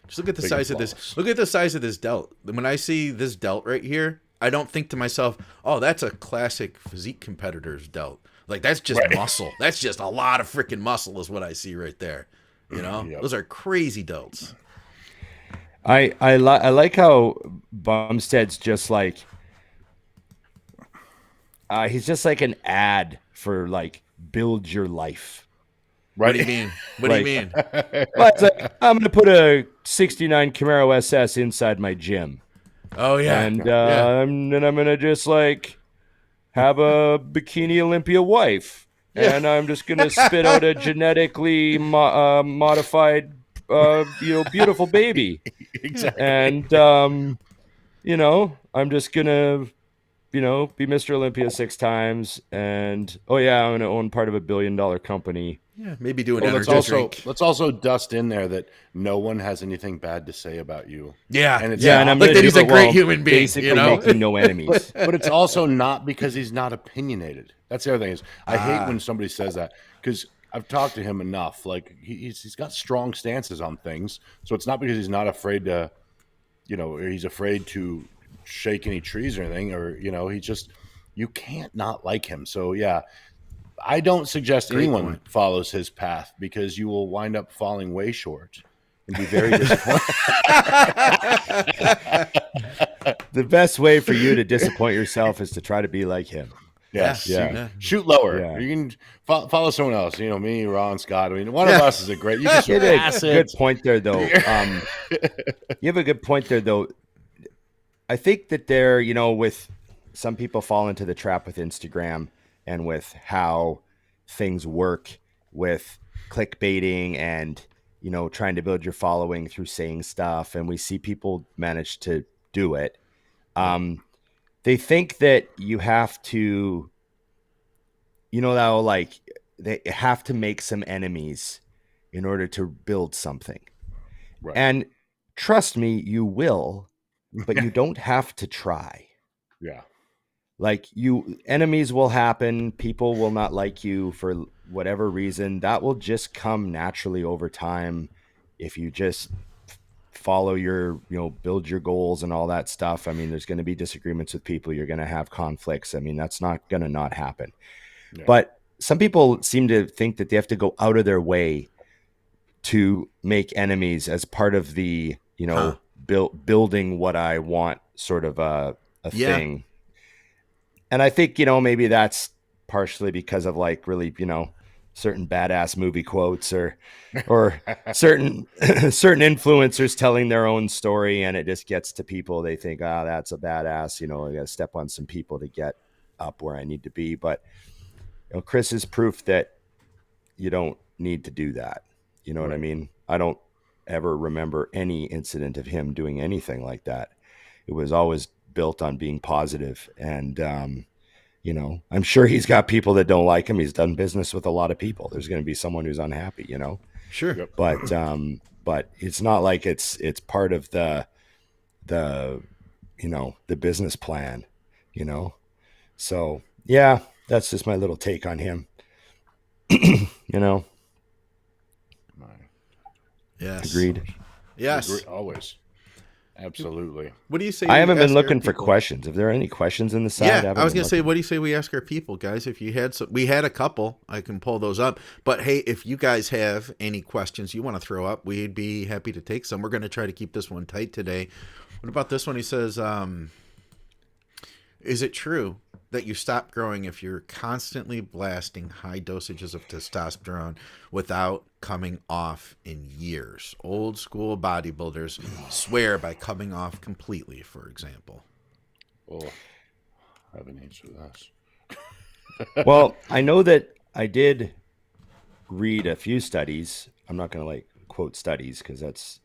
Just look at the Big size and of this. flawless. Look at the size of this delt. When I see this delt right here, I don't think to myself, "Oh, that's a classic physique competitor's delt." Like that's just Right. muscle. That's just a lot of freaking muscle is what I see right there. You know, Yep. those are crazy delts. I like how Bumstead's just like he's just like an ad for like build your life. What Right? do you mean? What do you mean? Well, it's like I'm gonna put a '69 Camaro SS inside my gym. Oh yeah. And Yeah. then I'm gonna just like have a bikini Olympia wife, Yeah. and I'm just gonna spit out a genetically modified, beautiful baby, Exactly. and I'm just gonna be Mr. Olympia 6 times, and oh yeah, I'm gonna own part of $1 billion company. Yeah. Maybe do an Well, energy drink. let's also dust in there that no one has anything bad to say about you. Yeah. And it's Yeah, and not, I'm Like gonna that do he's a it great while human being, basically making no enemies. but it's also not because he's not opinionated. That's the other thing is I hate when somebody says that because I've talked to him enough. Like he's got strong stances on things, so it's not because he's not afraid to, or he's afraid to shake any trees or anything, or he just you can't not like him. So yeah, I don't suggest Great anyone point. follows his path because you will wind up falling way short and be very disappointed. The best way for you to disappoint yourself is to try to be like him. Yes. Yeah. Shoot lower. Yeah. You can follow someone else. Me, Ron, Scott. I mean, one of us is a great. You can You have surpass a it. good point there, though. You have a good point there, though. I think that with some people fall into the trap with Instagram and with how things work with clickbaiting and trying to build your following through saying stuff, and we see people manage to do it. They think that you have to, like they have to make some enemies in order to build something. Right. And trust me, you will, but you don't have to try. Yeah. Like enemies will happen. People will not like you for whatever reason. That will just come naturally over time if you just follow your, build your goals and all that stuff. I mean, there's going to be disagreements with people. You're going to have conflicts. I mean, that's not going to not happen. Yeah. But some people seem to think that they have to go out of their way to make enemies as part of the, building what I want sort of a thing. And I think, maybe that's partially because of like really, certain badass movie quotes or certain influencers telling their own story, and it just gets to people. They think, that's a badass, I got to step on some people to get up where I need to be. But Chris is proof that you don't need to do that. You know what I mean? I don't ever remember any incident of him doing anything like that. It was always built on being positive. And, I'm sure he's got people that don't like him. He's done business with a lot of people. There's going to be someone who's unhappy, Sure. Yep. But it's not like it's part of the business plan, So yeah, that's just my little take on him. Yes. Agreed. Yes. Always. Absolutely. What do you say? I haven't been ask looking our for people? questions. If there are any questions in the side, Yeah, I was gonna say, what do you say we ask our people, guys? If you had we had a couple, I can pull those up. But hey, if you guys have any questions you want to throw up, we'd be happy to take some. We're gonna try to keep this one tight today. What about this one? He says, is it true that you stop growing if you're constantly blasting high dosages of testosterone without coming off in years? Old school bodybuilders swear by coming off completely, for example. Oh, I have an answer to this. Well, I know that I did read a few studies. I'm not going to quote studies because that's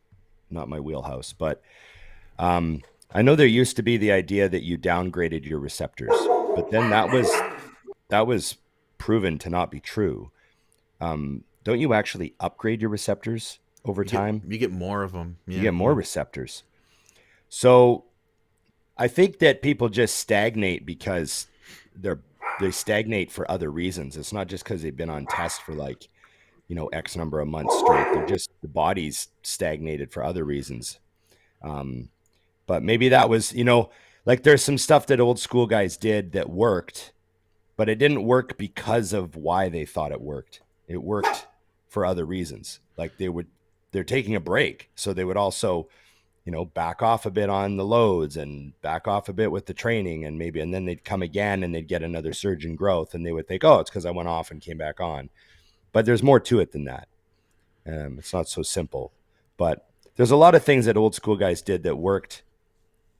not my wheelhouse, but I know there used to be the idea that you downgraded your receptors, but then that was proven to not be true. Don't you actually upgrade your receptors over time? You get more of them. Yeah. You get more receptors. So I think that people just stagnate because they stagnate for other reasons. It's not just because they've been on test for X number of months straight. They're just, the body's stagnated for other reasons. But maybe that was, there's some stuff that old school guys did that worked, but it didn't work because of why they thought it worked. It worked for other reasons. Like they're taking a break. So they would also, back off a bit on the loads and back off a bit with the training and then they'd come again and they'd get another surge in growth and they would think, oh, it's because I went off and came back on. But there's more to it than that. It's not so simple, but there's a lot of things that old school guys did that worked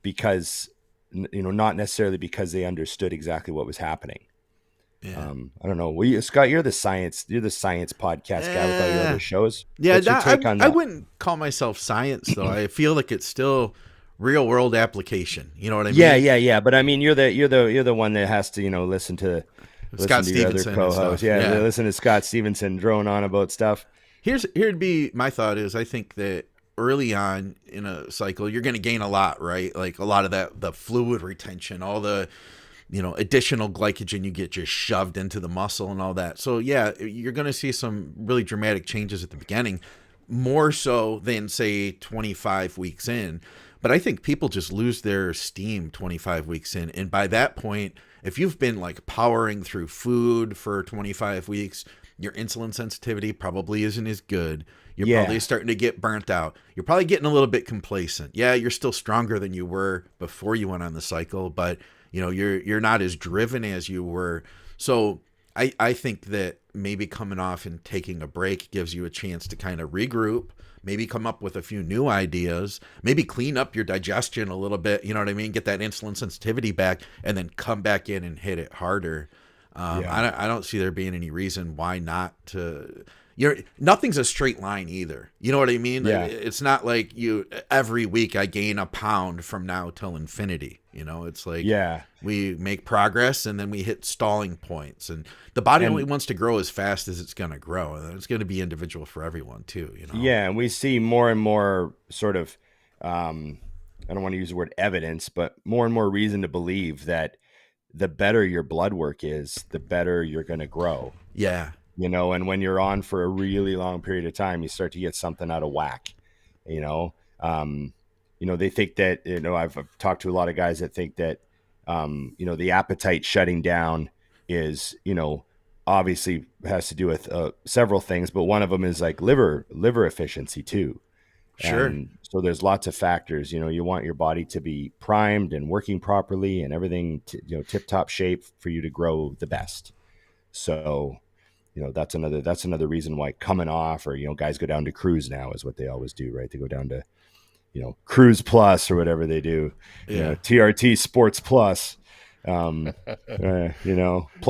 because, not necessarily because they understood exactly what was happening. Yeah. I don't know. Scott, you're the science podcast guy with all your other shows. Yeah, What's your take on that? I wouldn't call myself science though. I feel like it's still real world application. You know what I mean? Yeah. But I mean, you're the one that has to, listen to Scott your other Stevenson and co-hosts. stuff. Yeah, listen to Scott Stevenson drone on about stuff. Here'd be my thought is I think that early on in a cycle you're going to gain a lot, right? Like a lot of the fluid retention, all the additional glycogen you get just shoved into the muscle and all that. So yeah, you're going to see some really dramatic changes at the beginning, more so than say 25 weeks in. But I think people just lose their steam 25 weeks in. And by that point, if you've been like powering through food for 25 weeks, your insulin sensitivity probably isn't as good. You're probably starting to get burnt out. You're probably getting a little bit complacent. Yeah, you're still stronger than you were before you went on the cycle, but you're not as driven as you were. So I think that maybe coming off and taking a break gives you a chance to kind of regroup, maybe come up with a few new ideas, maybe clean up your digestion a little bit, you know what I mean? Get that insulin sensitivity back and then come back in and hit it harder. I don't see there being any reason why not to. Nothing's a straight line either. You know what I mean? Yeah. It's not like every week I gain a pound from now till infinity. It's like we make progress and then we hit stalling points, and the body only wants to grow as fast as it's going to grow, and it's going to be individual for everyone too. Yeah, and we see more and more sort of, I don't want to use the word evidence, but more and more reason to believe that the better your blood work is, the better you're going to grow. Yeah. And when you're on for a really long period of time, you start to get something out of whack. They think that, I've talked to a lot of guys that think that, the appetite shutting down is, obviously has to do with several things, but one of them is like liver efficiency too. Sure. And so there's lots of factors. You want your body to be primed and working properly and everything, tip top shape for you to grow the best. So, that's another reason why coming off, or, guys go down to cruise now is what they always do, right? They go down to, cruise plus or whatever they do, TRT sports plus,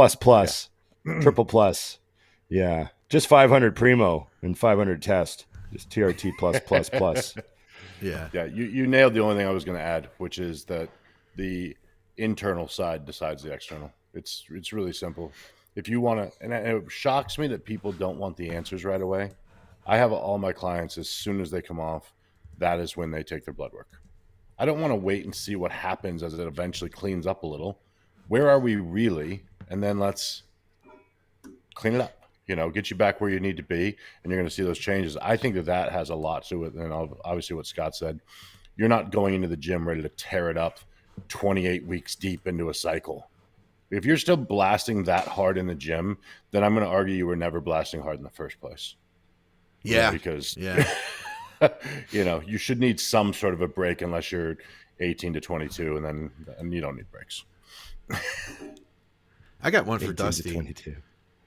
plus, triple plus. Yeah. Just 500 primo and 500 test. Just TRT plus. Yeah. Yeah. You nailed the only thing I was going to add, which is that the internal side decides the external. It's really simple. If you want to, and it shocks me that people don't want the answers right away. I have all my clients, as soon as they come off, that is when they take their blood work. I don't want to wait and see what happens as it eventually cleans up a little. Where are we really? And then let's clean it up. Get you back where you need to be, and you're going to see those changes. I think that has a lot to it. And obviously what Scott said, you're not going into the gym ready to tear it up 28 weeks deep into a cycle. If you're still blasting that hard in the gym, then I'm going to argue you were never blasting hard in the first place. Yeah. Because, you should need some sort of a break unless you're 18 to 22, and you don't need breaks. I got one for Dusty. 22.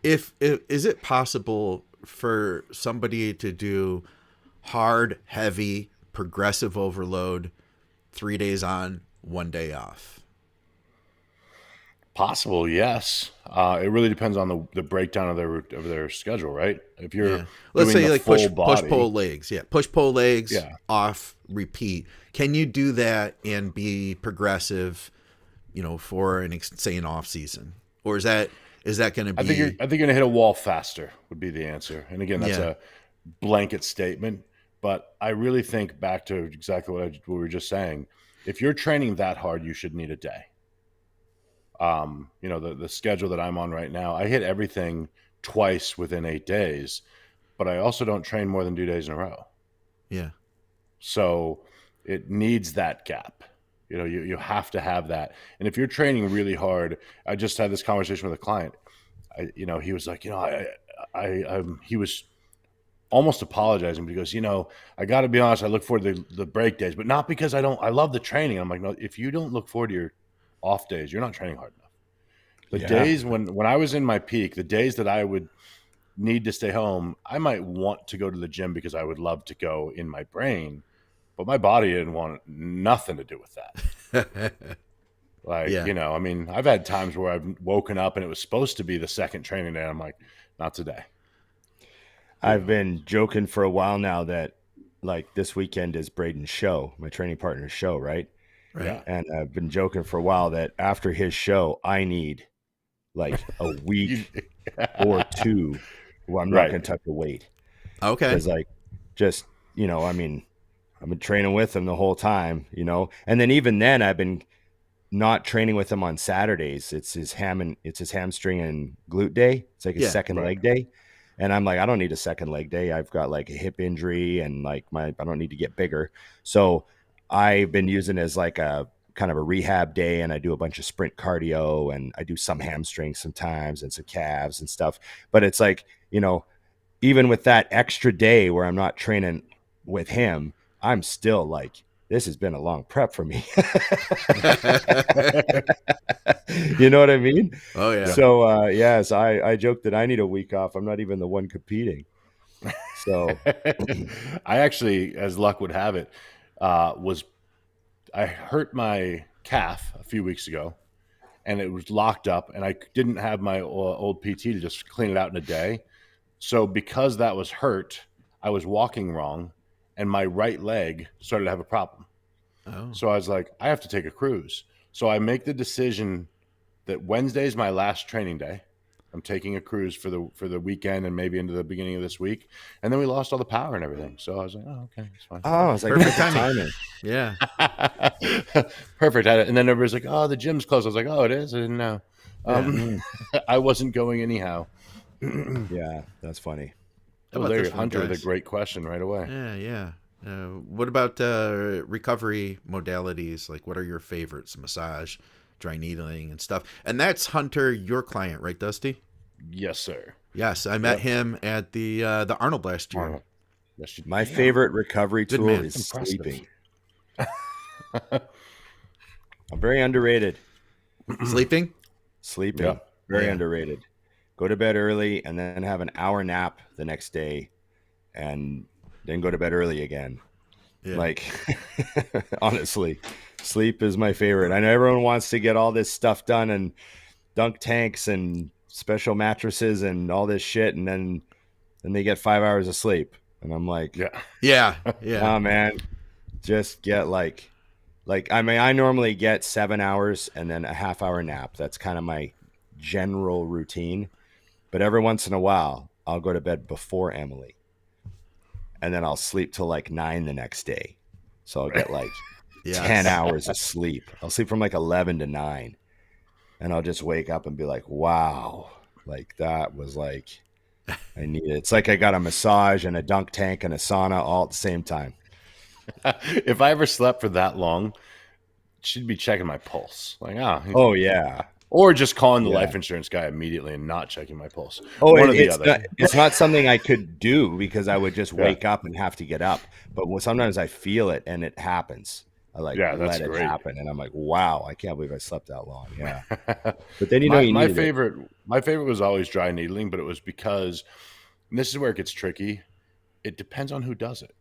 If is it possible for somebody to do hard, heavy, progressive overload 3 days on, 1 day off? Possible, yes. It really depends on the breakdown of their schedule, right? If you're let's say like push pull legs, off, repeat. Can you do that and be progressive, for an off season, or is that going to be? I think you're going to hit a wall faster would be the answer. And again, that's a blanket statement, but I really think back to exactly what we were just saying. If you're training that hard, you should need a day. The schedule that I'm on right now, I hit everything twice within 8 days, but I also don't train more than 2 days in a row. Yeah. So it needs that gap. You have to have that. And if you're training really hard, I just had this conversation with a client. He was like, he was almost apologizing because, I got to be honest, I look forward to the break days, but not because I love the training. I'm like, no, if you don't look forward to your off days, you're not training hard enough. The days when I was in my peak, the days that I would need to stay home, I might want to go to the gym because I would love to go in my brain, but my body didn't want nothing to do with that. Like, Yeah. you know, I mean, I've had times where I've woken up and it was supposed to be the second training day. I'm like, not today. I've been joking for a while now that like this weekend is Braden's show, my training partner's show, right? Right. Yeah. And I've been joking for a while that after his show, I need like a week or two where I'm not Right. going to touch a weight. Okay. Because like, just, you know, I mean, I've been training with him the whole time, you know, and then even then I've been not training with him on Saturdays. It's his hamstring and glute day. It's like his second leg day. And I'm like, I don't need a second leg day. I've got like a hip injury and like I don't need to get bigger. So I've been using it as like a kind of a rehab day, and I do a bunch of sprint cardio and I do some hamstrings sometimes and some calves and stuff. But it's like, you know, even with that extra day where I'm not training with him, I'm still like, this has been a long prep for me. You know what I mean? Oh yeah. So yes, I joke that I need a week off. I'm not even the one competing. So I actually, as luck would have it, I hurt my calf a few weeks ago, and it was locked up, and I didn't have my old PT to just clean it out in a day. So because that was hurt, I was walking wrong, and my right leg started to have a problem. Oh. So I was like, I have to take a cruise. So I make the decision that Wednesday is my last training day. I'm taking a cruise for the weekend and maybe into the beginning of this week. And then we lost all the power and everything. So I was like, oh, okay, it's fine. I was like, Perfect timing. Yeah. Perfect. And then everybody's like, oh, the gym's closed. I was like, oh, it is? I didn't know. I wasn't going anyhow. Yeah, that's funny. Oh, there, Hunter with a great question right away. Yeah. What about recovery modalities? Like, what are your favorites? Massage, dry needling, and stuff. And that's Hunter, your client, right, Dusty? Yes, sir. Yes, I met him at the Arnold last year. Arnold. My favorite recovery tool man. is Impressive. sleeping. I'm very underrated. Sleeping? Sleeping. Yeah. Very Yeah. underrated. Go to bed early and then have an hour nap the next day and then go to bed early again. Yeah. Like, honestly, sleep is my favorite. I know everyone wants to get all this stuff done and dunk tanks and special mattresses and all this shit, and then they get 5 hours of sleep. And I'm like, Yeah. oh man, just get like I mean, I normally get 7 hours and then a half hour nap. That's kind of my general routine. But every once in a while, I'll go to bed before Emily, and then I'll sleep till like 9 the next day. So I'll get like 10 hours of sleep. I'll sleep from like 11 to 9, and I'll just wake up and be like, wow, like that was like, I need it. It's like I got a massage and a dunk tank and a sauna all at the same time. If I ever slept for that long, she'd be checking my pulse. Like, oh yeah. Or just calling the life insurance guy immediately and not checking my pulse. Oh, one or the other. It's not something I could do because I would just wake up and have to get up. But sometimes I feel it and it happens. I like let it happen, and I'm like, wow, I can't believe I slept that long. Yeah. But then my favorite was always dry needling, but it was because, and this is where it gets tricky. It depends on who does it.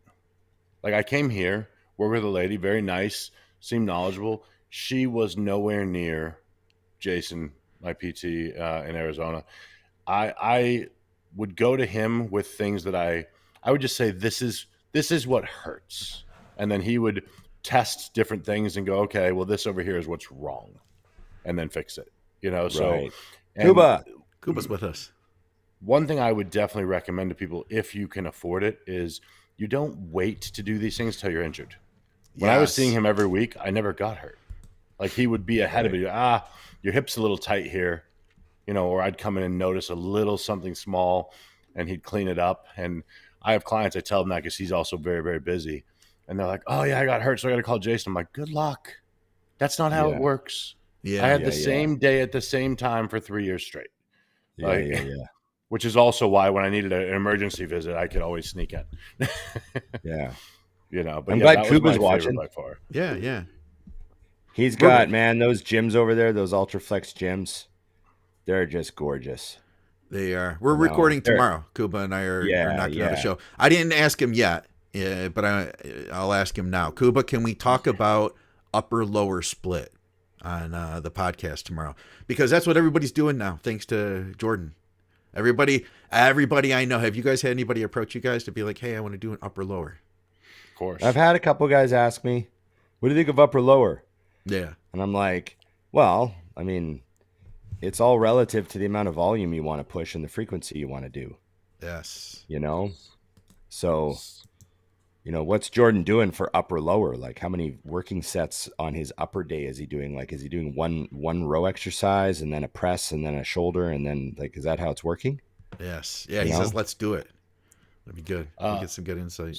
Like I came here, worked with a lady, very nice, seemed knowledgeable. She was nowhere near Jason, my PT in Arizona. I would go to him with things that I would just say, this is what hurts. And then he would test different things and go, okay, well, this over here is what's wrong, and then fix it. You know, so Kuba's with us. One thing I would definitely recommend to people, if you can afford it, is you don't wait to do these things till you're injured. When I was seeing him every week, I never got hurt. Like he would be ahead of me. Your hip's a little tight here, you know, or I'd come in and notice a little something small, and he'd clean it up. And I have clients, I tell them that because he's also very, very busy. And they're like, oh, yeah, I got hurt, so I got to call Jason. I'm like, good luck. That's not how it works. I had the same day at the same time for 3 years straight. Which is also why when I needed an emergency visit, I could always sneak in. You know, but I'm glad Kuba's watching. By far. Yeah. He's got, man, those gyms over there, those Ultraflex gyms, they're just gorgeous. They are. We're recording tomorrow. Kuba and I are knocking out a show. I didn't ask him yet, Yeah, but I'll ask him now. Kuba, can we talk about upper lower split on the podcast tomorrow? Because that's what everybody's doing now, thanks to Jordan. Everybody I know. Have you guys had anybody approach you guys to be like, hey, I want to do an upper lower? Of course. I've had a couple guys ask me, what do you think of upper lower? Yeah. And I'm like, well, I mean, it's all relative to the amount of volume you want to push and the frequency you want to do. Yes. You know? So, you know, what's Jordan doing for upper lower? Like, how many working sets on his upper day is he doing? Like, is he doing one row exercise and then a press and then a shoulder and then, like, is that how it's working? Yes. Yeah, he says, let's do it. That'd be good. We'll get some good insight.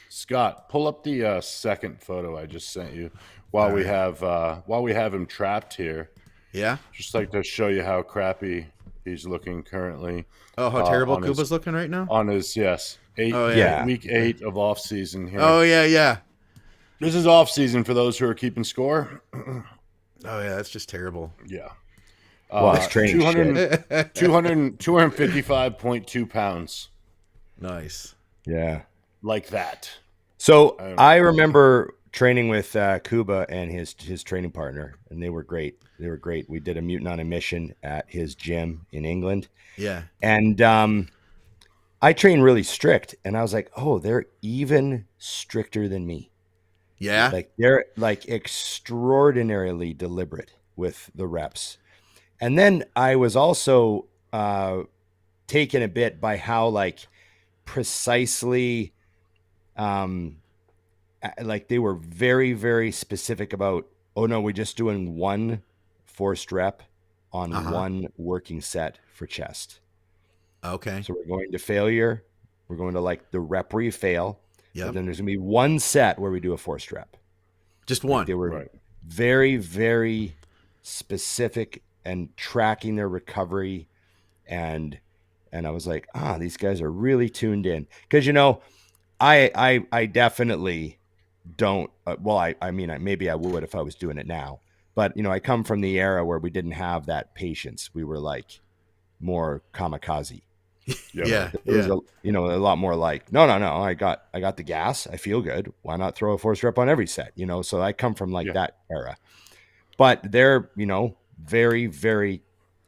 Scott, pull up the second photo I just sent you while we have him trapped here. Yeah. Just like to show you how crappy he's looking currently. Oh, how terrible Kuba's looking right now? On his week 8 of off season here. Oh yeah. This is off season for those who are keeping score. Oh yeah, that's just terrible. Yeah. Well, it's training 255.2 pounds. Nice. Yeah. Like that. So I remember training with Kuba and his training partner, and they were great. They were great. We did a Mutant on a Mission at his gym in England. Yeah. And I train really strict, and I was like, oh, they're even stricter than me. Yeah. Like they're like extraordinarily deliberate with the reps. And then I was also taken a bit by how like precisely like they were very, very specific about, oh no, we're just doing one forced rep on one working set for chest. Okay. So we're going to failure. We're going to like the rep where you fail. Yeah. But then there's going to be one set where we do a forced rep. Just one. Like they were very, very specific and tracking their recovery. And I was like, these guys are really tuned in. Because, you know, I definitely don't. I mean, maybe I would if I was doing it now. But, you know, I come from the era where we didn't have that patience. We were like more kamikaze. Yeah. It was a lot more like, no. I got the gas. I feel good. Why not throw a force rep on every set? You know, so I come from like that era. But they're, you know, very, very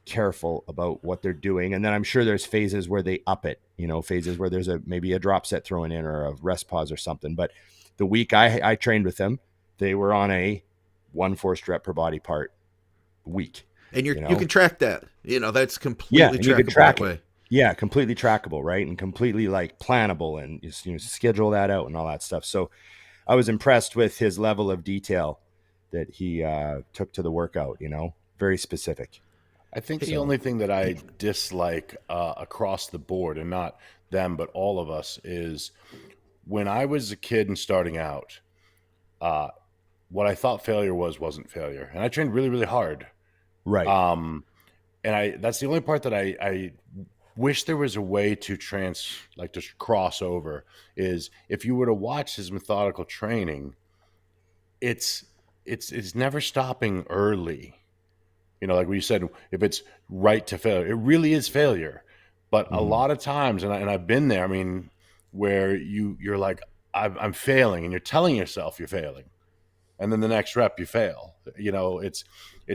careful about what they're doing. And then I'm sure there's phases where they up it, you know, phases where there's maybe a drop set thrown in or a rest pause or something. But the week I trained with them, they were on a one forced rep per body part week. And you can track that. You know, that's completely trackable you can track that way. it. Yeah, completely trackable, right? And completely like plannable and just, you know, schedule that out and all that stuff. So I was impressed with his level of detail that he took to the workout, you know, very specific. I think the only thing that I dislike across the board, and not them, but all of us, is when I was a kid and starting out, what I thought failure wasn't failure. And I trained really, really hard. Right. And that's the only part that I wish there was a way to just cross over, is if you were to watch his methodical training, it's never stopping early. You know, like what you said, if it's right to failure, it really is failure. But a lot of times, and I've been there, I mean, where you're like, I'm failing, and you're telling yourself you're failing. And then the next rep you fail. You know, it's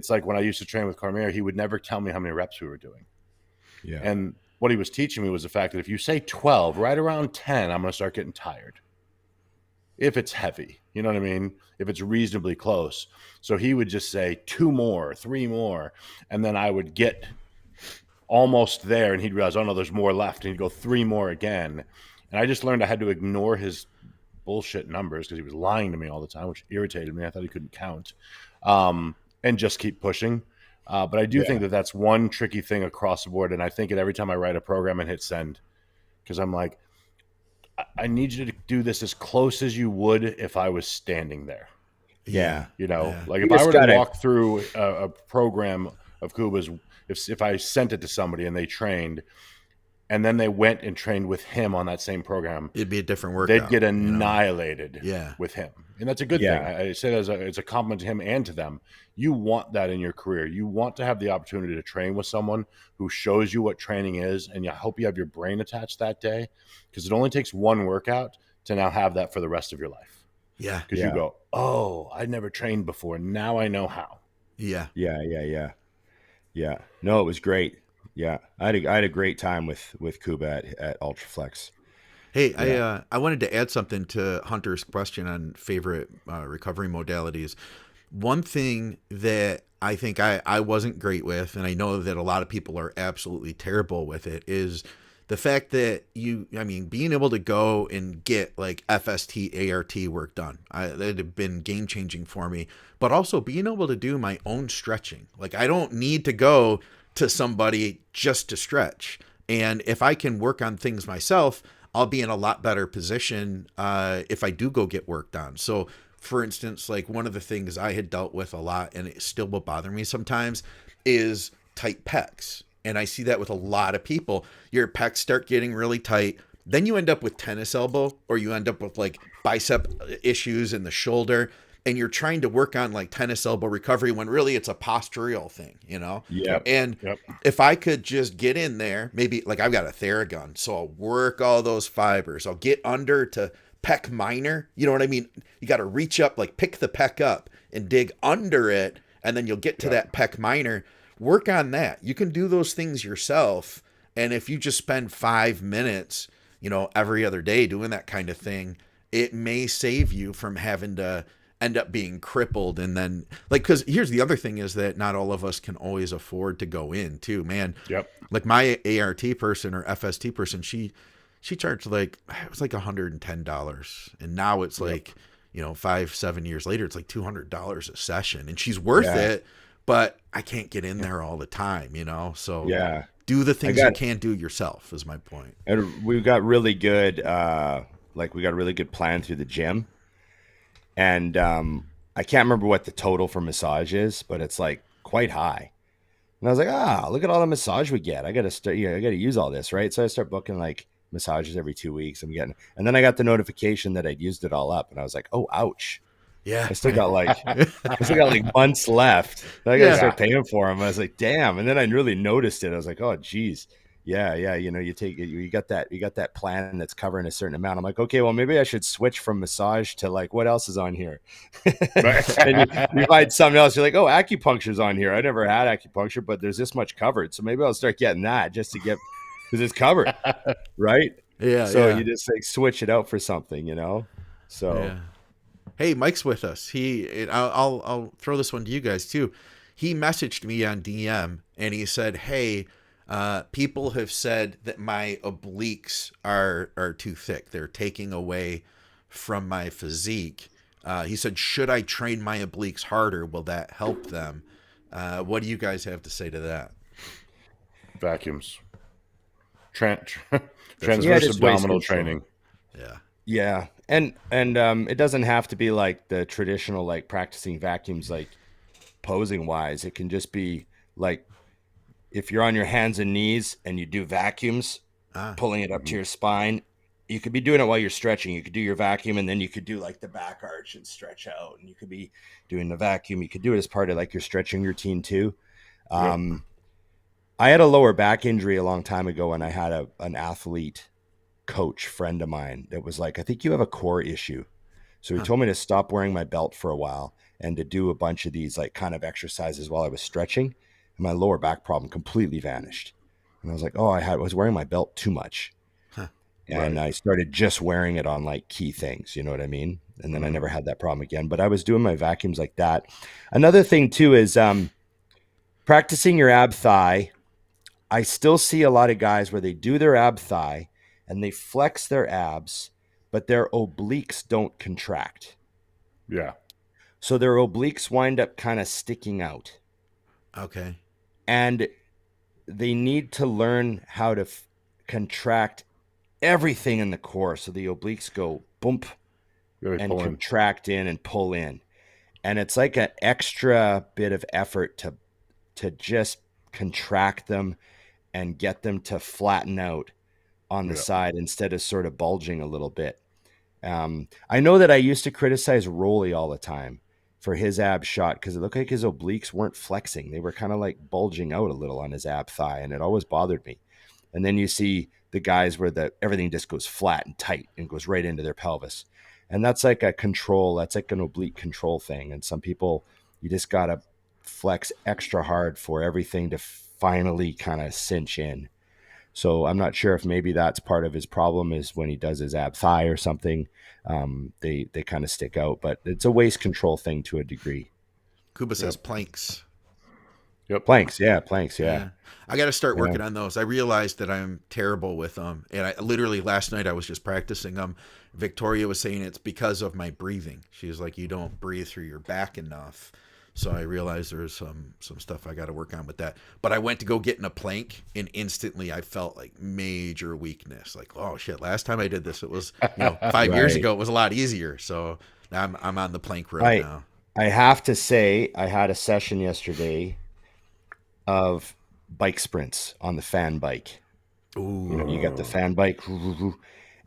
like when I used to train with Cormier, he would never tell me how many reps we were doing. Yeah. And what he was teaching me was the fact that if you say 12, right around 10, I'm going to start getting tired. If it's heavy, you know what I mean? If it's reasonably close. So he would just say 2 more, 3 more. And then I would get almost there and he'd realize, oh no, there's more left. And he'd go 3 more again. And I just learned I had to ignore his bullshit numbers because he was lying to me all the time, which irritated me. I thought he couldn't count, and just keep pushing. But I do think that that's one tricky thing across the board. And I think it every time I write a program and hit send, because I'm like, I need you to do this as close as you would if I was standing there. Yeah. You know, Yeah. like if I were to walk through a program of Kuba's, if I sent it to somebody and they trained, and then they went and trained with him on that same program, It'd be a different workout. they'd get annihilated Yeah. with him. And that's a good thing. I say that it's a compliment to him and to them. You want that in your career. You want to have the opportunity to train with someone who shows you what training is, and I hope you have your brain attached that day, because it only takes one workout to now have that for the rest of your life. Yeah. Because you go, oh, I never trained before. Now I know how. Yeah. Yeah. No, it was great. Yeah. I had a great time with Kuba at Ultraflex. Hey, I wanted to add something to Hunter's question on favorite recovery modalities. One thing that I think I wasn't great with, and I know that a lot of people are absolutely terrible with it, is the fact that being able to go and get like FST, ART work done, that had been game changing for me, but also being able to do my own stretching. Like I don't need to go to somebody just to stretch. And if I can work on things myself, I'll be in a lot better position if I do go get work done. So for instance, like one of the things I had dealt with a lot, and it still will bother me sometimes, is tight pecs. And I see that with a lot of people. Your pecs start getting really tight. Then you end up with tennis elbow, or you end up with like bicep issues in the shoulder. And you're trying to work on like tennis elbow recovery when really it's a postural thing, you know? Yep. And if I could just get in there, maybe like I've got a Theragun, so I'll work all those fibers. I'll get under to pec minor. You know what I mean? You got to reach up, like pick the pec up and dig under it. And then you'll get to that pec minor. Work on that. You can do those things yourself. And if you just spend 5 minutes, every other day doing that kind of thing, it may save you from having to end up being crippled. And then because here's the other thing is that not all of us can always afford to go in too, man. Yep. Like my ART person or FST person, she charged it was like $110. And now it's like, 5-7 years later, it's like $200 a session, and she's worth it, but I can't get in there all the time, So do the things you can't do yourself is my point. And we've got really good, we got a really good plan through the gym. And I can't remember what the total for massage is, but it's like quite high. And I was like, look at all the massage we get. I got to start, I got to use all this, right? So I start booking like massages every 2 weeks. And then I got the notification that I'd used it all up, and I was like, oh, ouch. Yeah. I still got like months left. I got to start paying for them. I was like, damn. And then I really noticed it. I was like, oh, geez. Yeah. You got that plan that's covering a certain amount. I'm like, okay, well, maybe I should switch from massage to like, what else is on here? And you find something else. You're like, oh, acupuncture's on here. I never had acupuncture, but there's this much covered. So maybe I'll start getting that just to get, because it's covered. Right. Yeah. So you just like switch it out for something, So. Yeah. Hey, Mike's with us. I'll throw this one to you guys too. He messaged me on DM and he said, hey, people have said that my obliques are too thick. They're taking away from my physique. He said, should I train my obliques harder? Will that help them? What do you guys have to say to that? Vacuums. Transverse abdominal training. Yeah. Yeah. And it doesn't have to be like the traditional, like practicing vacuums, like posing wise. It can just be like, if you're on your hands and knees and you do vacuums, pulling it up to your spine, you could be doing it while you're stretching. You could do your vacuum, and then you could do like the back arch and stretch out, and you could be doing the vacuum. You could do it as part of like your stretching routine too. I had a lower back injury a long time ago, and I had an athlete coach friend of mine that was like, I think you have a core issue. So he told me to stop wearing my belt for a while and to do a bunch of these like kind of exercises while I was stretching. And my lower back problem completely vanished. And I was like, I was wearing my belt too much. And I started just wearing it on like key things, you know what I mean? And then I never had that problem again, but I was doing my vacuums like that. Another thing too is practicing your ab thigh. I still see a lot of guys where they do their ab thigh and they flex their abs, but their obliques don't contract. Yeah. So their obliques wind up kind of sticking out. Okay. And they need to learn how to contract everything in the core. So the obliques go boom and contract in and pull in. And it's like an extra bit of effort to just contract them and get them to flatten out on the side instead of sort of bulging a little bit. I know that I used to criticize Rolly all the time for his ab shot because it looked like his obliques weren't flexing. They were kind of like bulging out a little on his ab thigh, and it always bothered me. And then you see the guys where everything just goes flat and tight and goes right into their pelvis. And that's like that's like an oblique control thing. And some people, you just got to flex extra hard for everything to finally kind of cinch in. So I'm not sure if maybe that's part of his problem, is when he does his ab thigh or something, they kind of stick out, but it's a waist control thing to a degree. Kuba says planks. Yep. Planks. Yeah. I got to start working on those. I realized that I'm terrible with them. And I literally last night I was just practicing them. Victoria was saying it's because of my breathing. She was like, you don't breathe through your back enough. So I realized there's some stuff I got to work on with that. But I went to go get in a plank, and instantly I felt like major weakness. Like, oh shit! Last time I did this, it was 5 years ago. It was a lot easier. So now I'm on the plank road now. I have to say, I had a session yesterday of bike sprints on the fan bike. Ooh. You got the fan bike,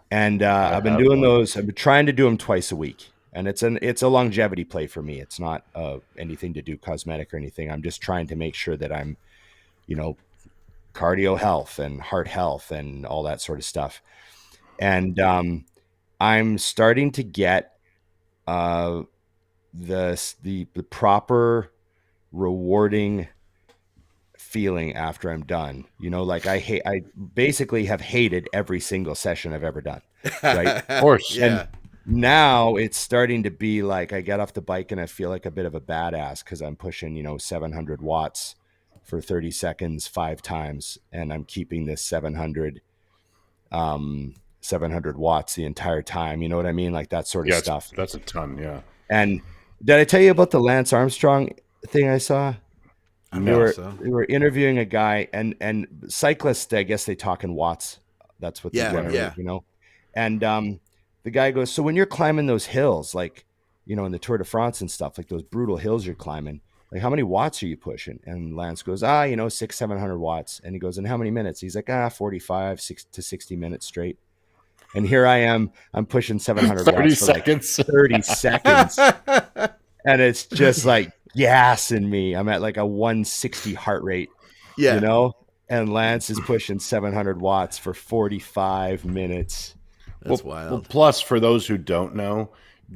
and I've been doing those. I've been trying to do them twice a week. And it's a longevity play for me. It's not anything to do cosmetic or anything. I'm just trying to make sure that I'm, cardio health and heart health and all that sort of stuff. And I'm starting to get the proper rewarding feeling after I'm done. Like I basically have hated every single session I've ever done. Right? Of course. Yeah. And now it's starting to be like I get off the bike and I feel like a bit of a badass because I'm pushing, 700 watts for 30 seconds 5 times, and I'm keeping this 700 watts the entire time. You know what I mean? Like that sort of stuff. That's a ton, yeah. And did I tell you about the Lance Armstrong thing I saw? We were interviewing a guy, and cyclists, I guess they talk in watts. That's what they generate, And the guy goes, so when you're climbing those hills, like, in the Tour de France and stuff, like those brutal hills you're climbing, like how many watts are you pushing? And Lance goes, 700 watts. And he goes, and how many minutes? He's like, 45 to 60 minutes straight. And here I am, I'm pushing 700 30 watts seconds. for like 30 seconds. And it's just like gassing me. I'm at like a 160 heart rate, and Lance is pushing 700 watts for 45 minutes. That's wild. Well, plus, for those who don't know,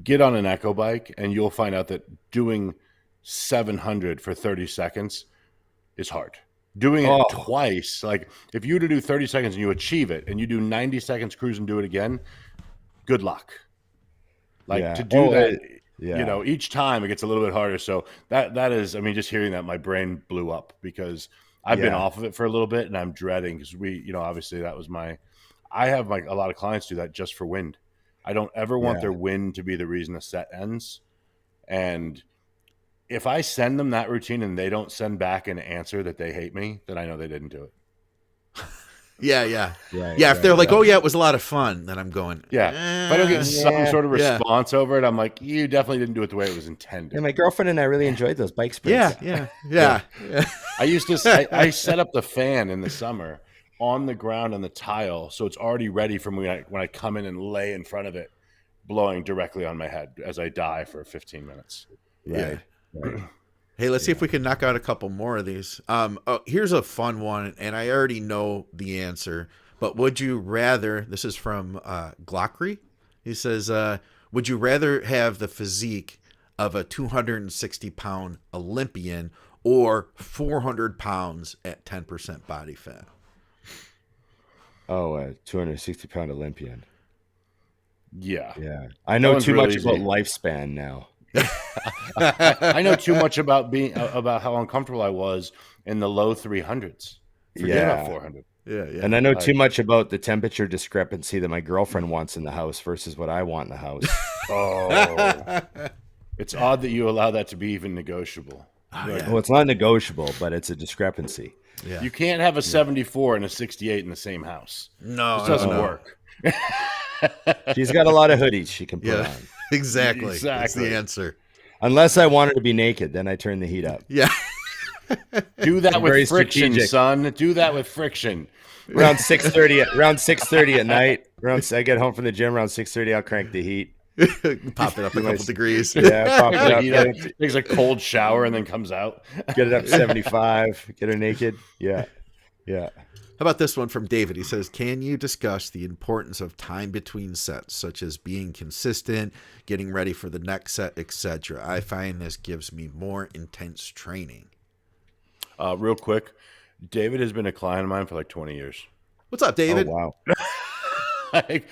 get on an Echo bike and you'll find out that doing 700 for 30 seconds is hard. Doing it twice, like if you were to do 30 seconds and you achieve it and you do 90 seconds cruise and do it again, good luck. Like to do that, each time it gets a little bit harder. So that is, just hearing that, my brain blew up because I've been off of it for a little bit and I'm dreading because obviously that was I have a lot of clients do that just for wind. I don't ever want their wind to be the reason a set ends. And if I send them that routine and they don't send back an answer that they hate me, then I know they didn't do it. Yeah. If they're like, oh yeah, it was a lot of fun, then I'm going. Yeah. If I don't get some sort of response over it, I'm like, you definitely didn't do it the way it was intended. Yeah, my girlfriend and I really enjoyed those bike sprints. Yeah. I set up the fan in the summer on the ground on the tile, so it's already ready for me when I come in and lay in front of it, blowing directly on my head as I die for 15 minutes. Right. Hey, let's see if we can knock out a couple more of these. Here's a fun one, and I already know the answer, but would you rather, this is from Glockry, he says, would you rather have the physique of a 260-pound Olympian or 400 pounds at 10% body fat? Oh, a 260-pound Olympian. Yeah. I know too much about lifespan now. I know too much about how uncomfortable I was in the low 300s. Forget about 400. Yeah. And I know too much about the temperature discrepancy that my girlfriend wants in the house versus what I want in the house. It's odd that you allow that to be even negotiable. Well, it's not negotiable, but it's a discrepancy. Yeah. You can't have a 74 and a 68 in the same house. No, it doesn't work. She's got a lot of hoodies she can put on. Exactly. That's the answer. Unless I want her to be naked, then I turn the heat up. Yeah. Do that with friction, son. Do that with friction. Around 6:30 at night. I get home from the gym around 6:30. I'll crank the heat. Pop it up a couple degrees. Yeah, pop it up. Takes a cold shower and then comes out. Get it up 75. Get her naked. Yeah. How about this one from David? He says, can you discuss the importance of time between sets, such as being consistent, getting ready for the next set, etc.? I find this gives me more intense training. Real quick, David has been a client of mine for like 20 years. What's up, David? Oh, wow. Hey,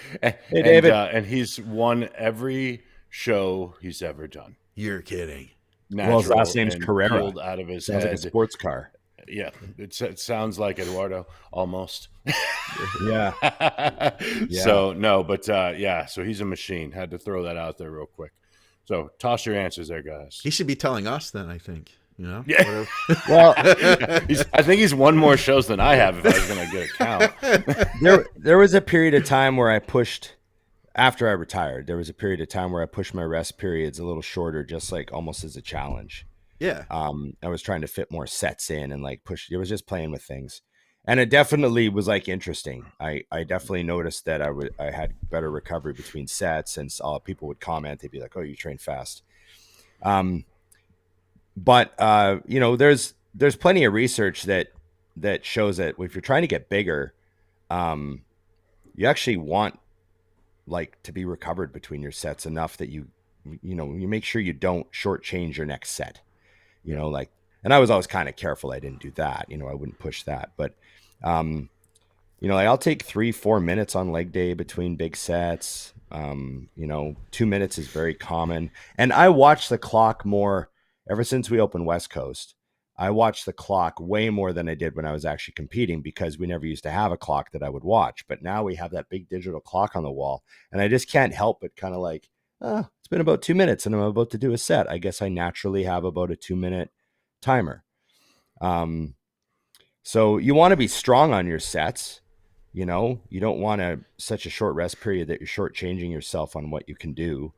David. And he's won every show he's ever done. You're kidding. Well, his last name's and Carrera. peeled out of his Sounds head. like a sports car. Yeah, it sounds like Eduardo almost. Yeah. So no, but yeah. So he's a machine. Had to throw that out there real quick. So toss your answers there, guys. He should be telling us then, I think. You know? Yeah. Well, I think he's won more shows than I have if I was going to get a count. there was a period of time where I pushed, after I retired, there was a period of time where I pushed my rest periods a little shorter, just like almost as a challenge. Yeah. I was trying to fit more sets in and like push. It was just playing with things, and it definitely was like interesting. I definitely noticed that I had better recovery between sets, and people would comment. They'd be like, "Oh, you train fast." But you know, there's plenty of research that shows that if you're trying to get bigger, you actually want like to be recovered between your sets enough that you make sure you don't shortchange your next set. You know, like, and I was always kind of careful. I didn't do that. You know, I wouldn't push that. But, you know, like I'll take 3-4 minutes on leg day between big sets. You know, 2 minutes is very common. And I watch the clock more ever since we opened West Coast. I watch the clock way more than I did when I was actually competing, because we never used to have a clock that I would watch. But now we have that big digital clock on the wall, and I just can't help but kind of like, it's been about 2 minutes and I'm about to do a set. I guess I naturally have about a 2-minute timer. So you want to be strong on your sets. You know, you don't want such a short rest period that you're shortchanging yourself on what you can do.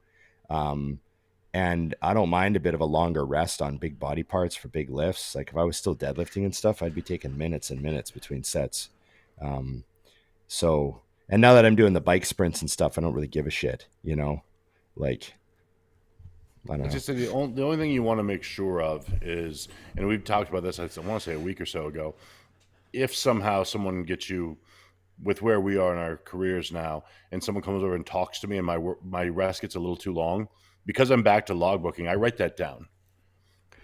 And I don't mind a bit of a longer rest on big body parts for big lifts. Like if I was still deadlifting and stuff, I'd be taking minutes and minutes between sets. So, and now that I'm doing the bike sprints and stuff, I don't really give a shit, you know? Like, I don't know. Just the only thing you want to make sure of is, and we've talked about this, I want to say a week or so ago, if somehow someone gets you with where we are in our careers now, and someone comes over and talks to me and my rest gets a little too long, because I'm back to logbooking, I write that down.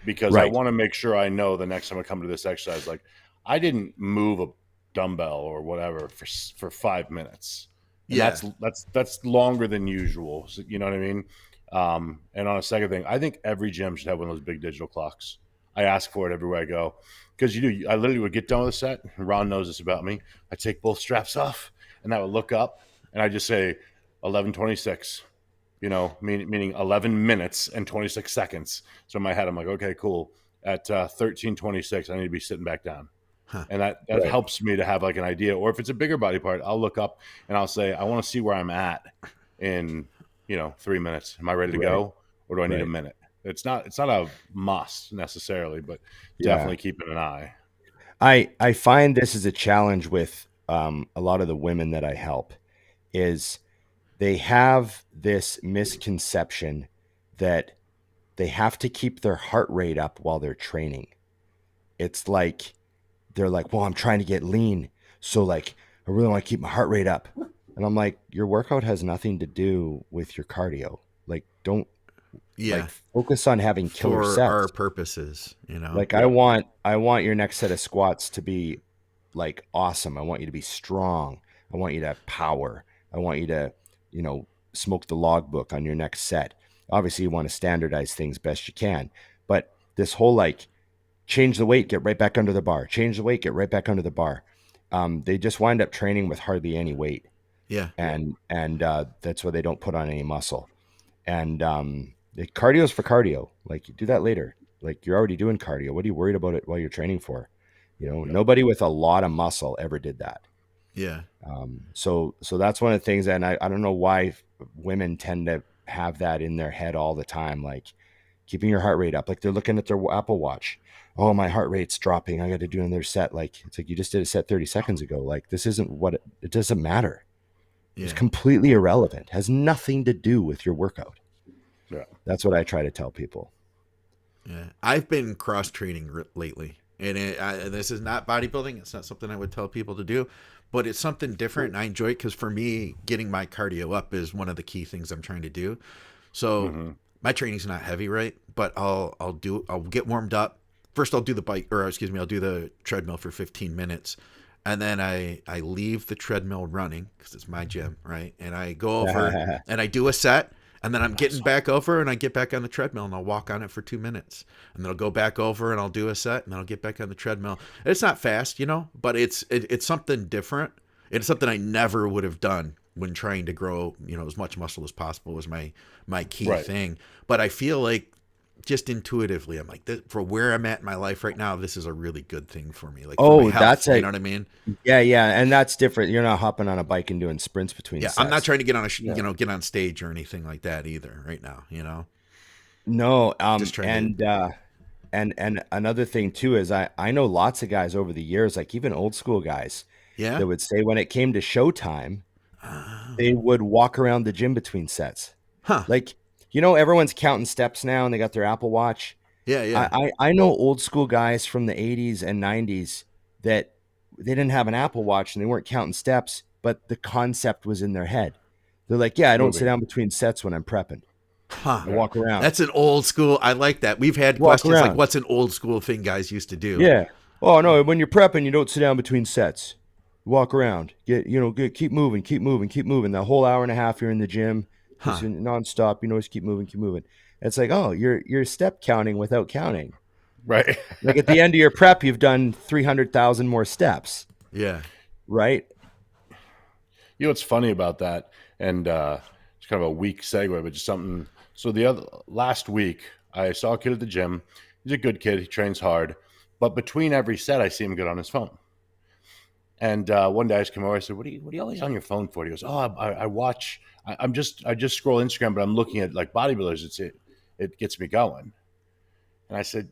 Because I want to make sure I know the next time I come to this exercise, like I didn't move a dumbbell or whatever for 5 minutes. And that's longer than usual. So, you know what I mean? And on a second thing, I think every gym should have one of those big digital clocks. I ask for it everywhere I go, because I literally would get done with a set. And Ron knows this about me. I take both straps off, and I would look up, and I just say 11:26. You know, meaning 11 minutes and 26 seconds. So in my head, I'm like, okay, cool. At 13:26, I need to be sitting back down. Huh. And that helps me to have like an idea. Or if it's a bigger body part, I'll look up and I'll say, I want to see where I'm at in, 3 minutes. Am I ready to go? Or do I need a minute? It's not a must necessarily, but definitely keeping an eye. I find this is a challenge with a lot of the women that I help is they have this misconception that they have to keep their heart rate up while they're training. It's like, they're like, well, I'm trying to get lean, so like, I really want to keep my heart rate up. And I'm like, your workout has nothing to do with your cardio. Like, don't focus on having killer sets. For our purposes, you know. Like I want your next set of squats to be like awesome. I want you to be strong. I want you to have power. I want you to, smoke the logbook on your next set. Obviously, you want to standardize things best you can. But this whole like, change the weight, get right back under the bar. Change the weight, get right back under the bar. They just wind up training with hardly any weight. Yeah. And that's why they don't put on any muscle. And cardio is for cardio. Like, you do that later. Like, you're already doing cardio. What are you worried about it while you're training for? Nobody with a lot of muscle ever did that. Yeah. So that's one of the things, and I don't know why women tend to have that in their head all the time, like keeping your heart rate up. Like, they're looking at their Apple Watch. Oh, my heart rate's dropping. I got to do another set. Like, it's like, you just did a set 30 seconds ago. Like, this isn't it doesn't matter. Yeah. It's completely irrelevant. It has nothing to do with your workout. Yeah. That's what I try to tell people. Yeah. I've been cross training lately. And this is not bodybuilding. It's not something I would tell people to do, but it's something different, and I enjoy it because for me, getting my cardio up is one of the key things I'm trying to do. So my training's not heavy, right? But I'll get warmed up. First, I'll do the bike, or excuse me, I'll do the treadmill for 15 minutes, and then I leave the treadmill running because it's my gym, right? And I go over and I do a set. And then I'm getting back over and I get back on the treadmill and I'll walk on it for 2 minutes. And then I'll go back over and I'll do a set and then I'll get back on the treadmill. It's not fast, but it's something different. It's something I never would have done when trying to grow, as much muscle as possible was my key thing. But I feel like just intuitively, I'm like, for where I'm at in my life right now, this is a really good thing for me. Like, for my health, you know what I mean? Yeah, and that's different. You're not hopping on a bike and doing sprints between. Yeah, sets. I'm not trying to get on get on stage or anything like that either right now. No, and another thing too is I know lots of guys over the years, like even old school guys, that would say when it came to showtime, they would walk around the gym between sets. Like, everyone's counting steps now and they got their Apple Watch. Yeah. I know old school guys from the 80s and 90s that they didn't have an Apple Watch and they weren't counting steps, but the concept was in their head. They're like, I don't sit down between sets when I'm prepping. I walk around. That's an old school. I like that. We've had questions like, what's an old school thing guys used to do? Yeah. Oh no, when you're prepping, you don't sit down between sets. Walk around. Keep moving. The whole hour and a half you're in the gym, just nonstop. Just keep moving. It's like, oh, you're step counting without counting. Right. Like at the end of your prep, you've done 300,000 more steps. Yeah. Right. What's funny about that, and it's kind of a weak segue, but just something. So last week, I saw a kid at the gym. He's a good kid. He trains hard, but between every set, I see him get on his phone. And one day I just came over. I said, "What are you always on your phone for?" He goes, "Oh, I watch. I just scroll Instagram, but I'm looking at like bodybuilders. It gets me going." And I said,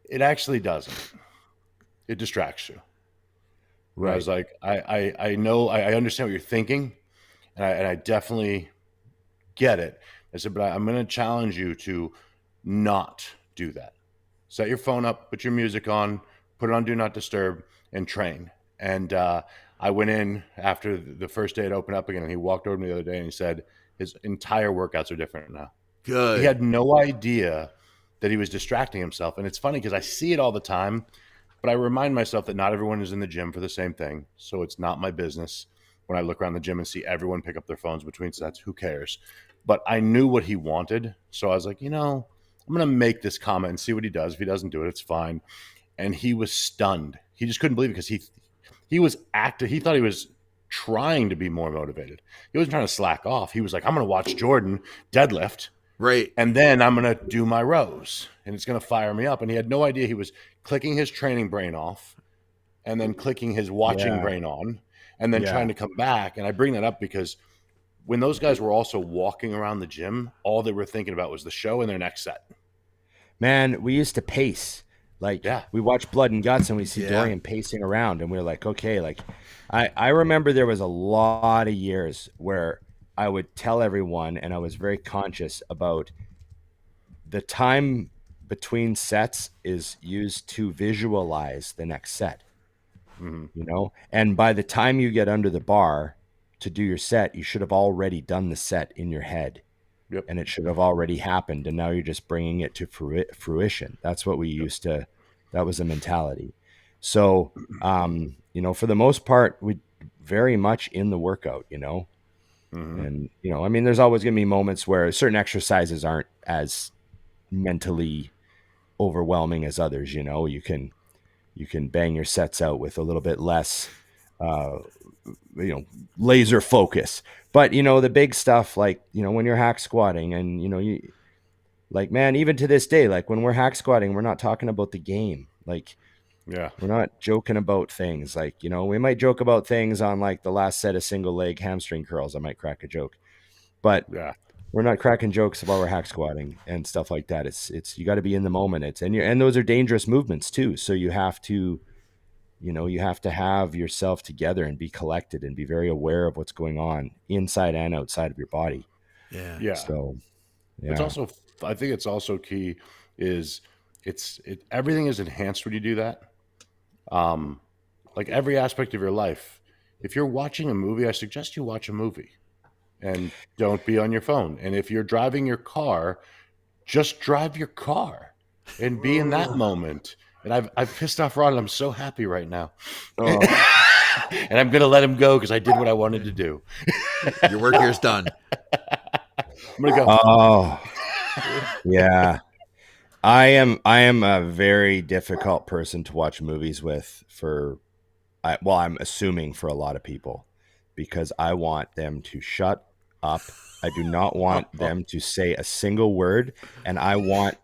"It actually doesn't. It distracts you." Right. I was like, I know, I understand what you're thinking, and I definitely get it. I said, but I'm going to challenge you to not do that. Set your phone up, put your music on, put it on Do Not Disturb, and train. And I went in after the first day it opened up again, and he walked over to me the other day and he said his entire workouts are different now. Good. He had no idea that he was distracting himself. And it's funny because I see it all the time, but I remind myself that not everyone is in the gym for the same thing. So it's not my business. When I look around the gym and see everyone pick up their phones between sets, who cares? But I knew what he wanted. So I was like, I'm going to make this comment and see what he does. If he doesn't do it, it's fine. And he was stunned. He just couldn't believe it because he was active. He thought he was trying to be more motivated. He wasn't trying to slack off. He was like, I'm going to watch Jordan deadlift. Right. And then I'm going to do my rows and it's going to fire me up. And he had no idea he was clicking his training brain off and then clicking his watching brain on and then trying to come back. And I bring that up because when those guys were also walking around the gym, all they were thinking about was the show and their next set. Man, we used to pace. Like, we watch Blood and Guts and we see Dorian pacing around and we're like, okay, like I remember there was a lot of years where I would tell everyone, and I was very conscious about the time between sets is used to visualize the next set, and by the time you get under the bar to do your set, you should have already done the set in your head. Yep. And it should have already happened. And now you're just bringing it to fruition. That's what we used to, that was a mentality. So, for the most part, we very much in the workout, and, I mean, there's always going to be moments where certain exercises aren't as mentally overwhelming as others. You can bang your sets out with a little bit less, laser focus. But, the big stuff, like, when you're hack squatting and, you like, man, even to this day, like when we're hack squatting, we're not talking about the game. Like, we're not joking about things. Like, we might joke about things on like the last set of single leg hamstring curls. I might crack a joke, but we're not cracking jokes while we're hack squatting and stuff like that. It's, you got to be in the moment. And those are dangerous movements too. So you have to, you have to have yourself together and be collected and be very aware of what's going on inside and outside of your body. Yeah. So, it's also, I think it's also key is everything is enhanced when you do that. Like every aspect of your life. If you're watching a movie, I suggest you watch a movie and don't be on your phone. And if you're driving your car, just drive your car and be in that moment. And I've pissed off Ron. I'm so happy right now. Oh. And I'm going to let him go because I did what I wanted to do. Your work here's done. I'm going to go. Oh, yeah. I am a very difficult person to watch movies with I'm assuming for a lot of people, because I want them to shut up. I do not want them to say a single word, and I want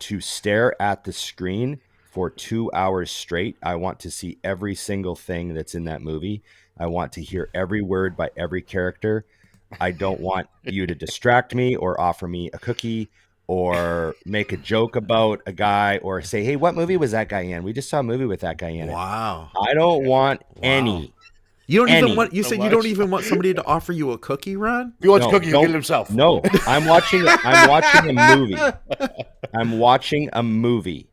to stare at the screen for 2 hours straight. I want to see every single thing that's in that movie. I want to hear every word by every character. I don't want you to distract me or offer me a cookie or make a joke about a guy or say, hey, what movie was that guy in? We just saw a movie with that guy in it. Wow. I don't want any. You don't Any. even want. You said you don't even want somebody to offer you a cookie, Ron? If he wants a cookie, he'll get it himself. No, I'm watching a movie. I'm watching a movie.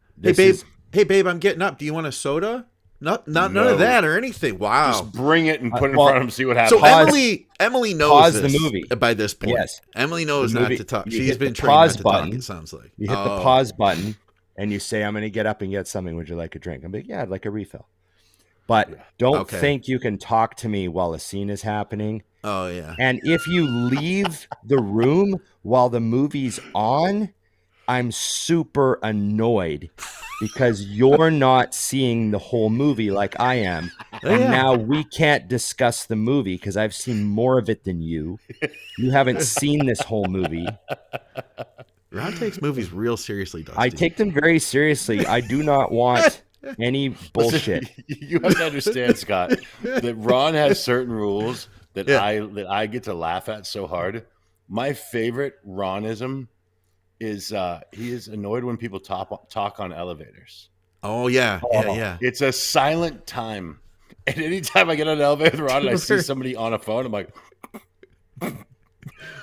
Hey babe, I'm getting up. Do you want a soda? None of that or anything. Wow. Just bring it and put it in front of him, see what happens. So Emily knows pause this the movie by this point. Yes. Emily knows The not movie- to talk. you She's hit been the trained not pause to button. talk, it sounds like. You hit the pause button and you say, I'm going to get up and get something. Would you like a drink? I'm like, yeah, I'd like a refill. But don't think you can talk to me while a scene is happening. Oh, yeah. And if you leave the room while the movie's on, I'm super annoyed because you're not seeing the whole movie like I am. And now we can't discuss the movie because I've seen more of it than you. You haven't seen this whole movie. Ron takes movies real seriously, Dusty. I take them very seriously. I do not want any bullshit. Listen, you have to understand, Scott, that Ron has certain rules that I get to laugh at so hard. My favorite Ronism is he is annoyed when people talk on elevators. Oh, yeah. Yeah. It's a silent time. And anytime I get on an elevator with Ron and I see somebody on a phone, I'm like,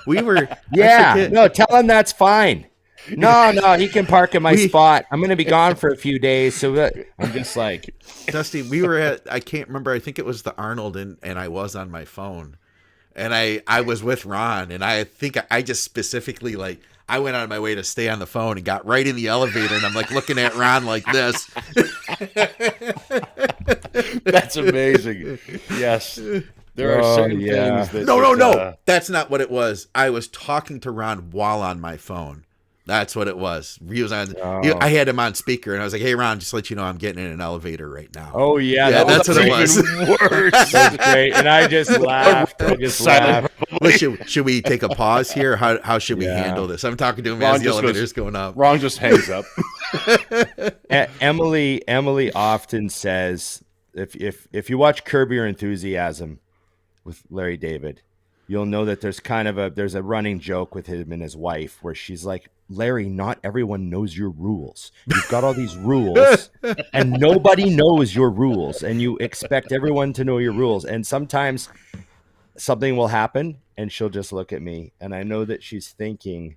We were. No, tell him that's fine. No, he can park in my spot. I'm going to be gone for a few days. So I'm just like, Dusty, we were at, I can't remember. I think it was the Arnold and I was on my phone and I was with Ron and I think I just specifically I went out of my way to stay on the phone and got right in the elevator and I'm like looking at Ron like this. That's amazing. Yes. There are certain things that. No. That's not what it was. I was talking to Ron while on my phone. That's what it was. He was on. I had him on speaker, and I was like, "Hey, Ron, just to let you know, I'm getting in an elevator right now." Oh yeah, that's what it was. Worse. That's great. And I just laughed. Well, should we take a pause here? How should we handle this? I'm talking to him as the elevator's going up. Ron just hangs up. Emily often says, if you watch Curb Your Enthusiasm with Larry David, you'll know that there's a running joke with him and his wife where she's like, Larry, not everyone knows your rules. You've got all these rules and nobody knows your rules and you expect everyone to know your rules. And sometimes something will happen and she'll just look at me and I know that she's thinking,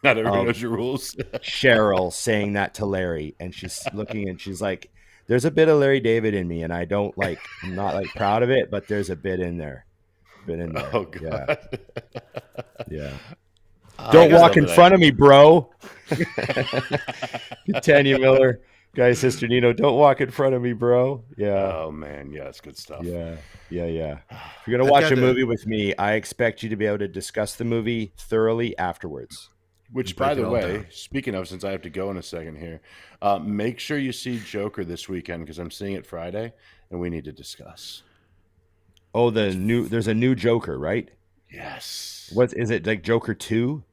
not everyone knows your rules. Cheryl saying that to Larry and she's looking and she's like, there's a bit of Larry David in me and I'm not proud of it, but there's a bit in there. Oh God. Yeah. Don't walk in front of me, bro. Tanya Miller, Guy Sister Nino, don't walk in front of me, bro. Yeah. Oh man, yeah, it's good stuff. Yeah. If you're gonna watch a movie with me, I expect you to be able to discuss the movie thoroughly afterwards. Which, by the way, speaking of, since I have to go in a second here, make sure you see Joker this weekend because I'm seeing it Friday, and we need to discuss. Oh, there's a new Joker, right? Yes. What is it, like Joker 2?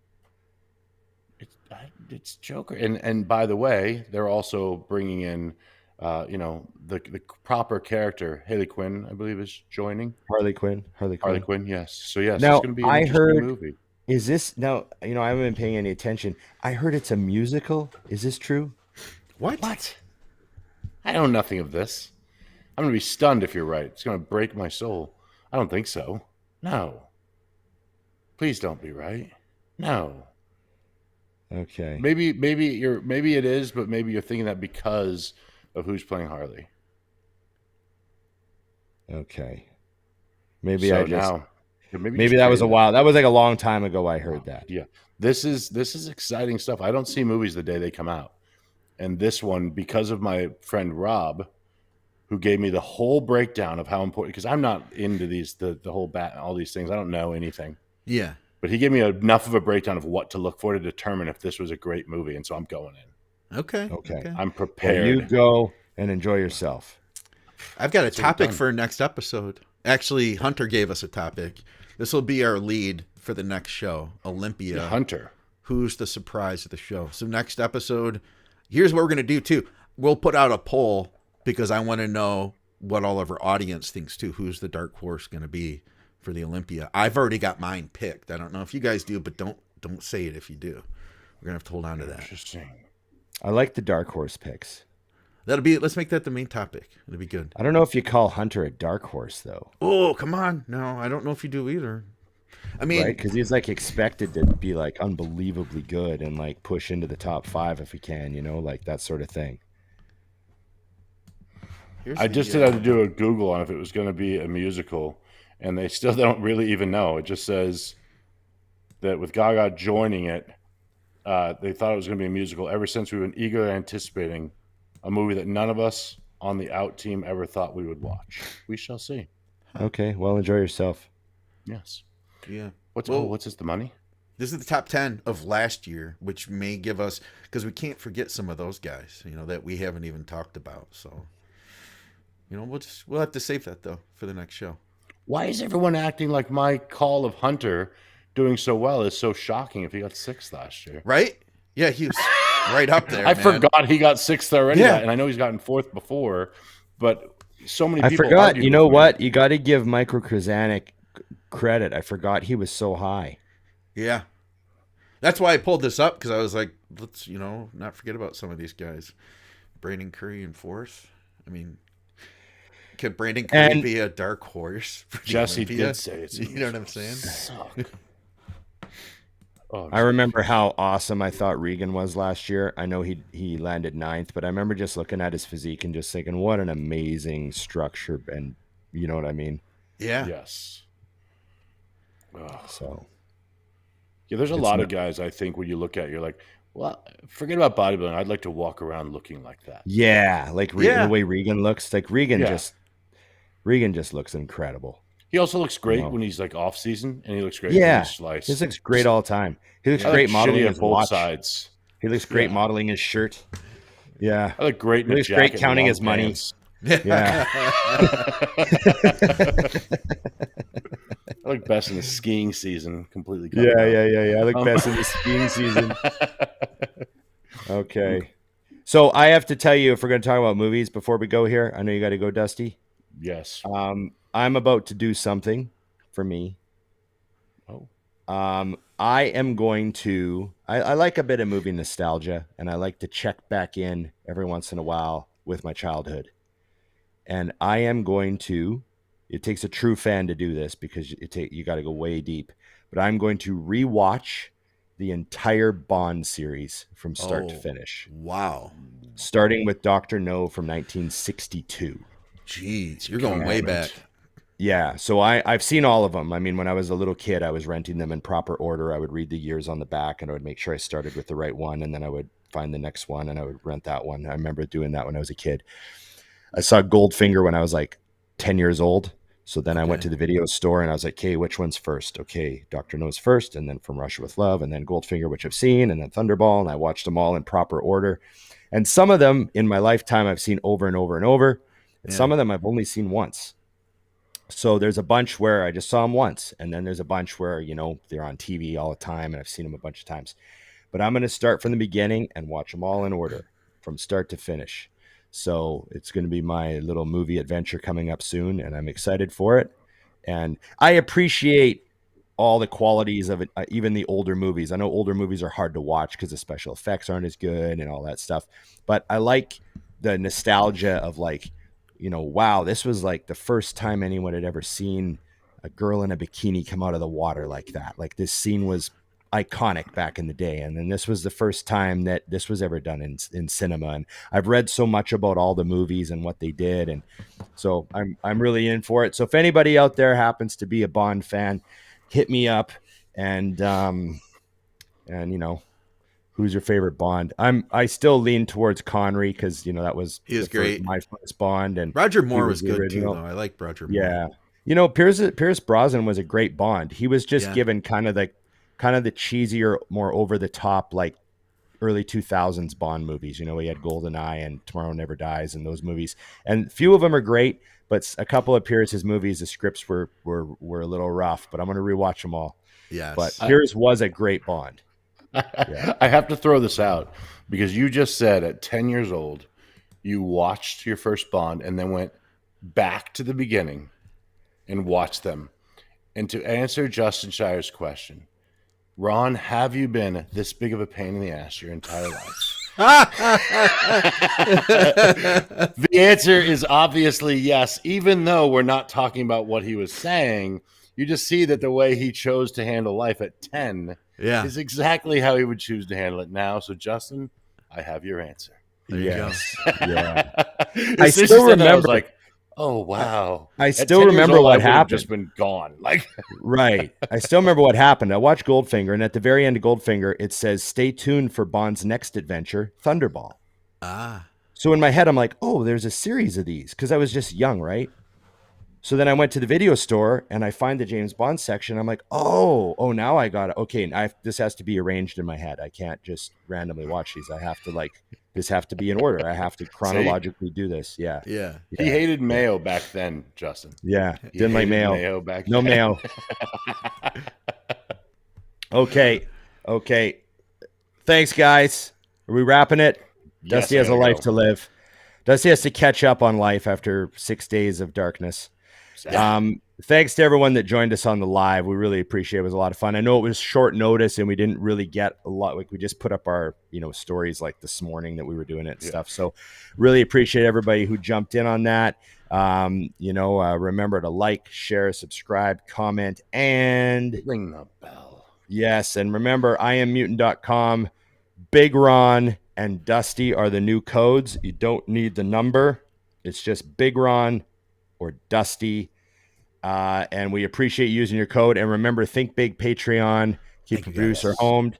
It's Joker, and by the way, they're also bringing in, the proper character. Haley Quinn, I believe, is joining. Harley Quinn. Yes. So yes, now, it's going to be an interesting movie. Is this now? I haven't been paying any attention. I heard it's a musical. Is this true? What? I know nothing of this. I'm going to be stunned if you're right. It's going to break my soul. I don't think so. No. Please don't be right. No. Okay. Maybe it is, but maybe you're thinking that because of who's playing Harley. Okay. Maybe So I just now, maybe maybe just that was a trade while. That was like a long time ago I heard that. Yeah, this is exciting stuff. I don't see movies the day they come out, and this one, because of my friend Rob, who gave me the whole breakdown of how important. Because I'm not into the whole bat, all these things. I don't know anything. Yeah. But he gave me enough of a breakdown of what to look for to determine if this was a great movie, and so I'm going in. Okay. Okay. I'm Well, prepared. you go and enjoy yourself. I've got a That's what we've topic done. for next episode. Actually, Hunter gave us a topic. This will be our lead for the next show, Olympia. Hunter. Who's the surprise of the show? So next episode, here's what we're going to do too. We'll put out a poll because I want to know what all of our audience thinks too. Who's the dark horse going to be for the Olympia? I've already got mine picked. I don't know if you guys do, but don't say it if you do. We're going to have to hold on to that. Interesting. I like the dark horse picks. Let's make that the main topic. It'll be good. I don't know if you call Hunter a dark horse though. Oh, come on. No, I don't know if you do either. I mean, Right? Because he's like expected to be like unbelievably good and like push into the top 5 if he can, like that sort of thing. I just did have to do a Google on if it was going to be a musical, and they still don't really even know. It just says that with Gaga joining it, they thought it was going to be a musical ever since we've been eagerly anticipating a movie that none of us on the out team ever thought we would watch. We shall see. Okay, well, enjoy yourself. Yes. Yeah. What's this, the money? This is the top 10 of last year, which may give us, because we can't forget some of those guys, that we haven't even talked about. So, we'll have to save that though for the next show. Why is everyone acting like my call of Hunter doing so well is so shocking if he got 6th last year? Right? Yeah, he was right up there. I man. forgot he got 6th already. Yeah. And I know he's gotten 4th before, but so many people. I forgot. argued You know with me. what? You got to give Michael Krasanik credit. I forgot he was so high. Yeah. That's why I pulled this up, because I was like, let's, not forget about some of these guys. Brandon Curry and Force. I mean, could Brandon Curry be a dark horse for the Jesse Olympia? did say it's You know what I'm saying? suck. Oh, I remember how awesome I thought Regan was last year. I know he landed 9th, but I remember just looking at his physique and just thinking, what an amazing structure, and you know what I mean? Yeah. yes. Oh. So Yeah, there's a It's lot not- of guys I think when you look at, you're like, well, forget about bodybuilding. I'd like to walk around looking like that. yeah, like Yeah. the way Regan looks, like Regan Yeah. just looks incredible. He also looks great Wow. when he's like off season, and he looks great Yeah. when he's sliced. He looks great all the time. He looks I great like modeling shitty his at both watch. sides. He looks great Yeah. modeling his shirt. Yeah. I look great in He a looks great jacket and counting long his money. pants. Yeah. I look best in the skiing season, completely. Yeah. covered up. I look best in the skiing season. Okay. So I have to tell you, if we're going to talk about movies before we go here, I know you got to go, Dusty. Yes. I'm about to do something for me. Oh. I am going to. I like a bit of movie nostalgia, and I like to check back in every once in a while with my childhood. And I am going to. It takes a true fan to do this because you got to go way deep. But I'm going to rewatch the entire Bond series from start to Oh. finish, Wow. starting with Dr. No from 1962. Jeez, you're going way back. Yeah, so I've seen all of them. I mean, when I was a little kid, I was renting them in proper order. I would read the years on the back, and I would make sure I started with the right one, and then I would find the next one, and I would rent that one. I remember doing that when I was a kid. I saw Goldfinger when I was like 10 years old. So then I went to the video store, and I was like, okay, which one's first? Okay, Dr. No's first, and then From Russia with Love, and then Goldfinger, which I've seen, and then Thunderball, and I watched them all in proper order. And some of them in my lifetime I've seen over and over and over, and some of them I've only seen once. So there's a bunch where I just saw them once, and then there's a bunch where, they're on TV all the time, and I've seen them a bunch of times. But I'm going to start from the beginning and watch them all in order from start to finish. So it's going to be my little movie adventure coming up soon, and I'm excited for it. And I appreciate all the qualities of it, even the older movies. I know older movies are hard to watch because the special effects aren't as good and all that stuff. But I like the nostalgia of like, wow, this was like the first time anyone had ever seen a girl in a bikini come out of the water like that. Like this scene was iconic back in the day. And then this was the first time that this was ever done in cinema. And I've read so much about all the movies and what they did. And So I'm really in for it. So if anybody out there happens to be a Bond fan, hit me up, and you know, who's your favorite Bond? I still lean towards Connery because you know that was great. my first Bond, and Roger Moore was the good original. too, though. I like Roger Moore. Yeah, you know, Pierce Brosnan was a great Bond. He was just given kind of the cheesier, more over the top, like early 2000s Bond movies. You know, he had GoldenEye and Tomorrow Never Dies and those movies, and few of them are great, but a couple of Pierce's movies, the scripts were a little rough. But I'm going to rewatch them all. Yes, but Pierce was a great Bond. Yeah. I have to throw this out because you just said at 10 years old, you watched your first Bond and then went back to the beginning and watched them. And to answer Justin Shire's question, Ron, have you been this big of a pain in the ass your entire life? The answer is obviously yes, even though we're not talking about what he was saying. You just see that the way he chose to handle life at 10 is exactly how he would choose to handle it now. So, Justin, I have your answer. Yes. Yeah. I still remember. I was like, oh, wow. I still remember what happened. Just been gone. Like, right. I still remember what happened. I watched Goldfinger, and at the very end of Goldfinger, it says, "Stay tuned for Bond's next adventure, Thunderball." So in my head, I'm like, oh, there's a series of these because I was just young, right? So then I went to the video store and I find the James Bond section. I'm like, oh, now I got it. Okay, this has to be arranged in my head. I can't just randomly watch these. I have to this have to be in order. I have to chronologically do this. Yeah. He hated mayo back then, Justin. Yeah, didn't like mayo. Back no then. mayo. Okay. Thanks, guys. Are we wrapping it? Yes, Dusty has a life to live. Dusty has to catch up on life after 6 days of darkness. Thanks to everyone that joined us on the live. We really appreciate it. It was a lot of fun. I know it was short notice and we didn't really get a lot. Like we just put up our, stories like this morning that we were doing it and stuff. So really appreciate everybody who jumped in on that. Remember to like, share, subscribe, comment, and ring the bell. Yes. And remember, IamMutant.com, Big Ron and Dusty are the new codes. You don't need the number. It's just Big Ron or Dusty. And we appreciate you using your code. And remember, think big, Patreon, keep the producer homed.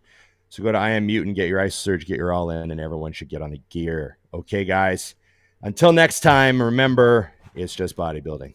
So go to I Am Mutant, get your Ice Surge, get your All In, and everyone should get on the gear. Okay, guys. Until next time, remember, it's just bodybuilding.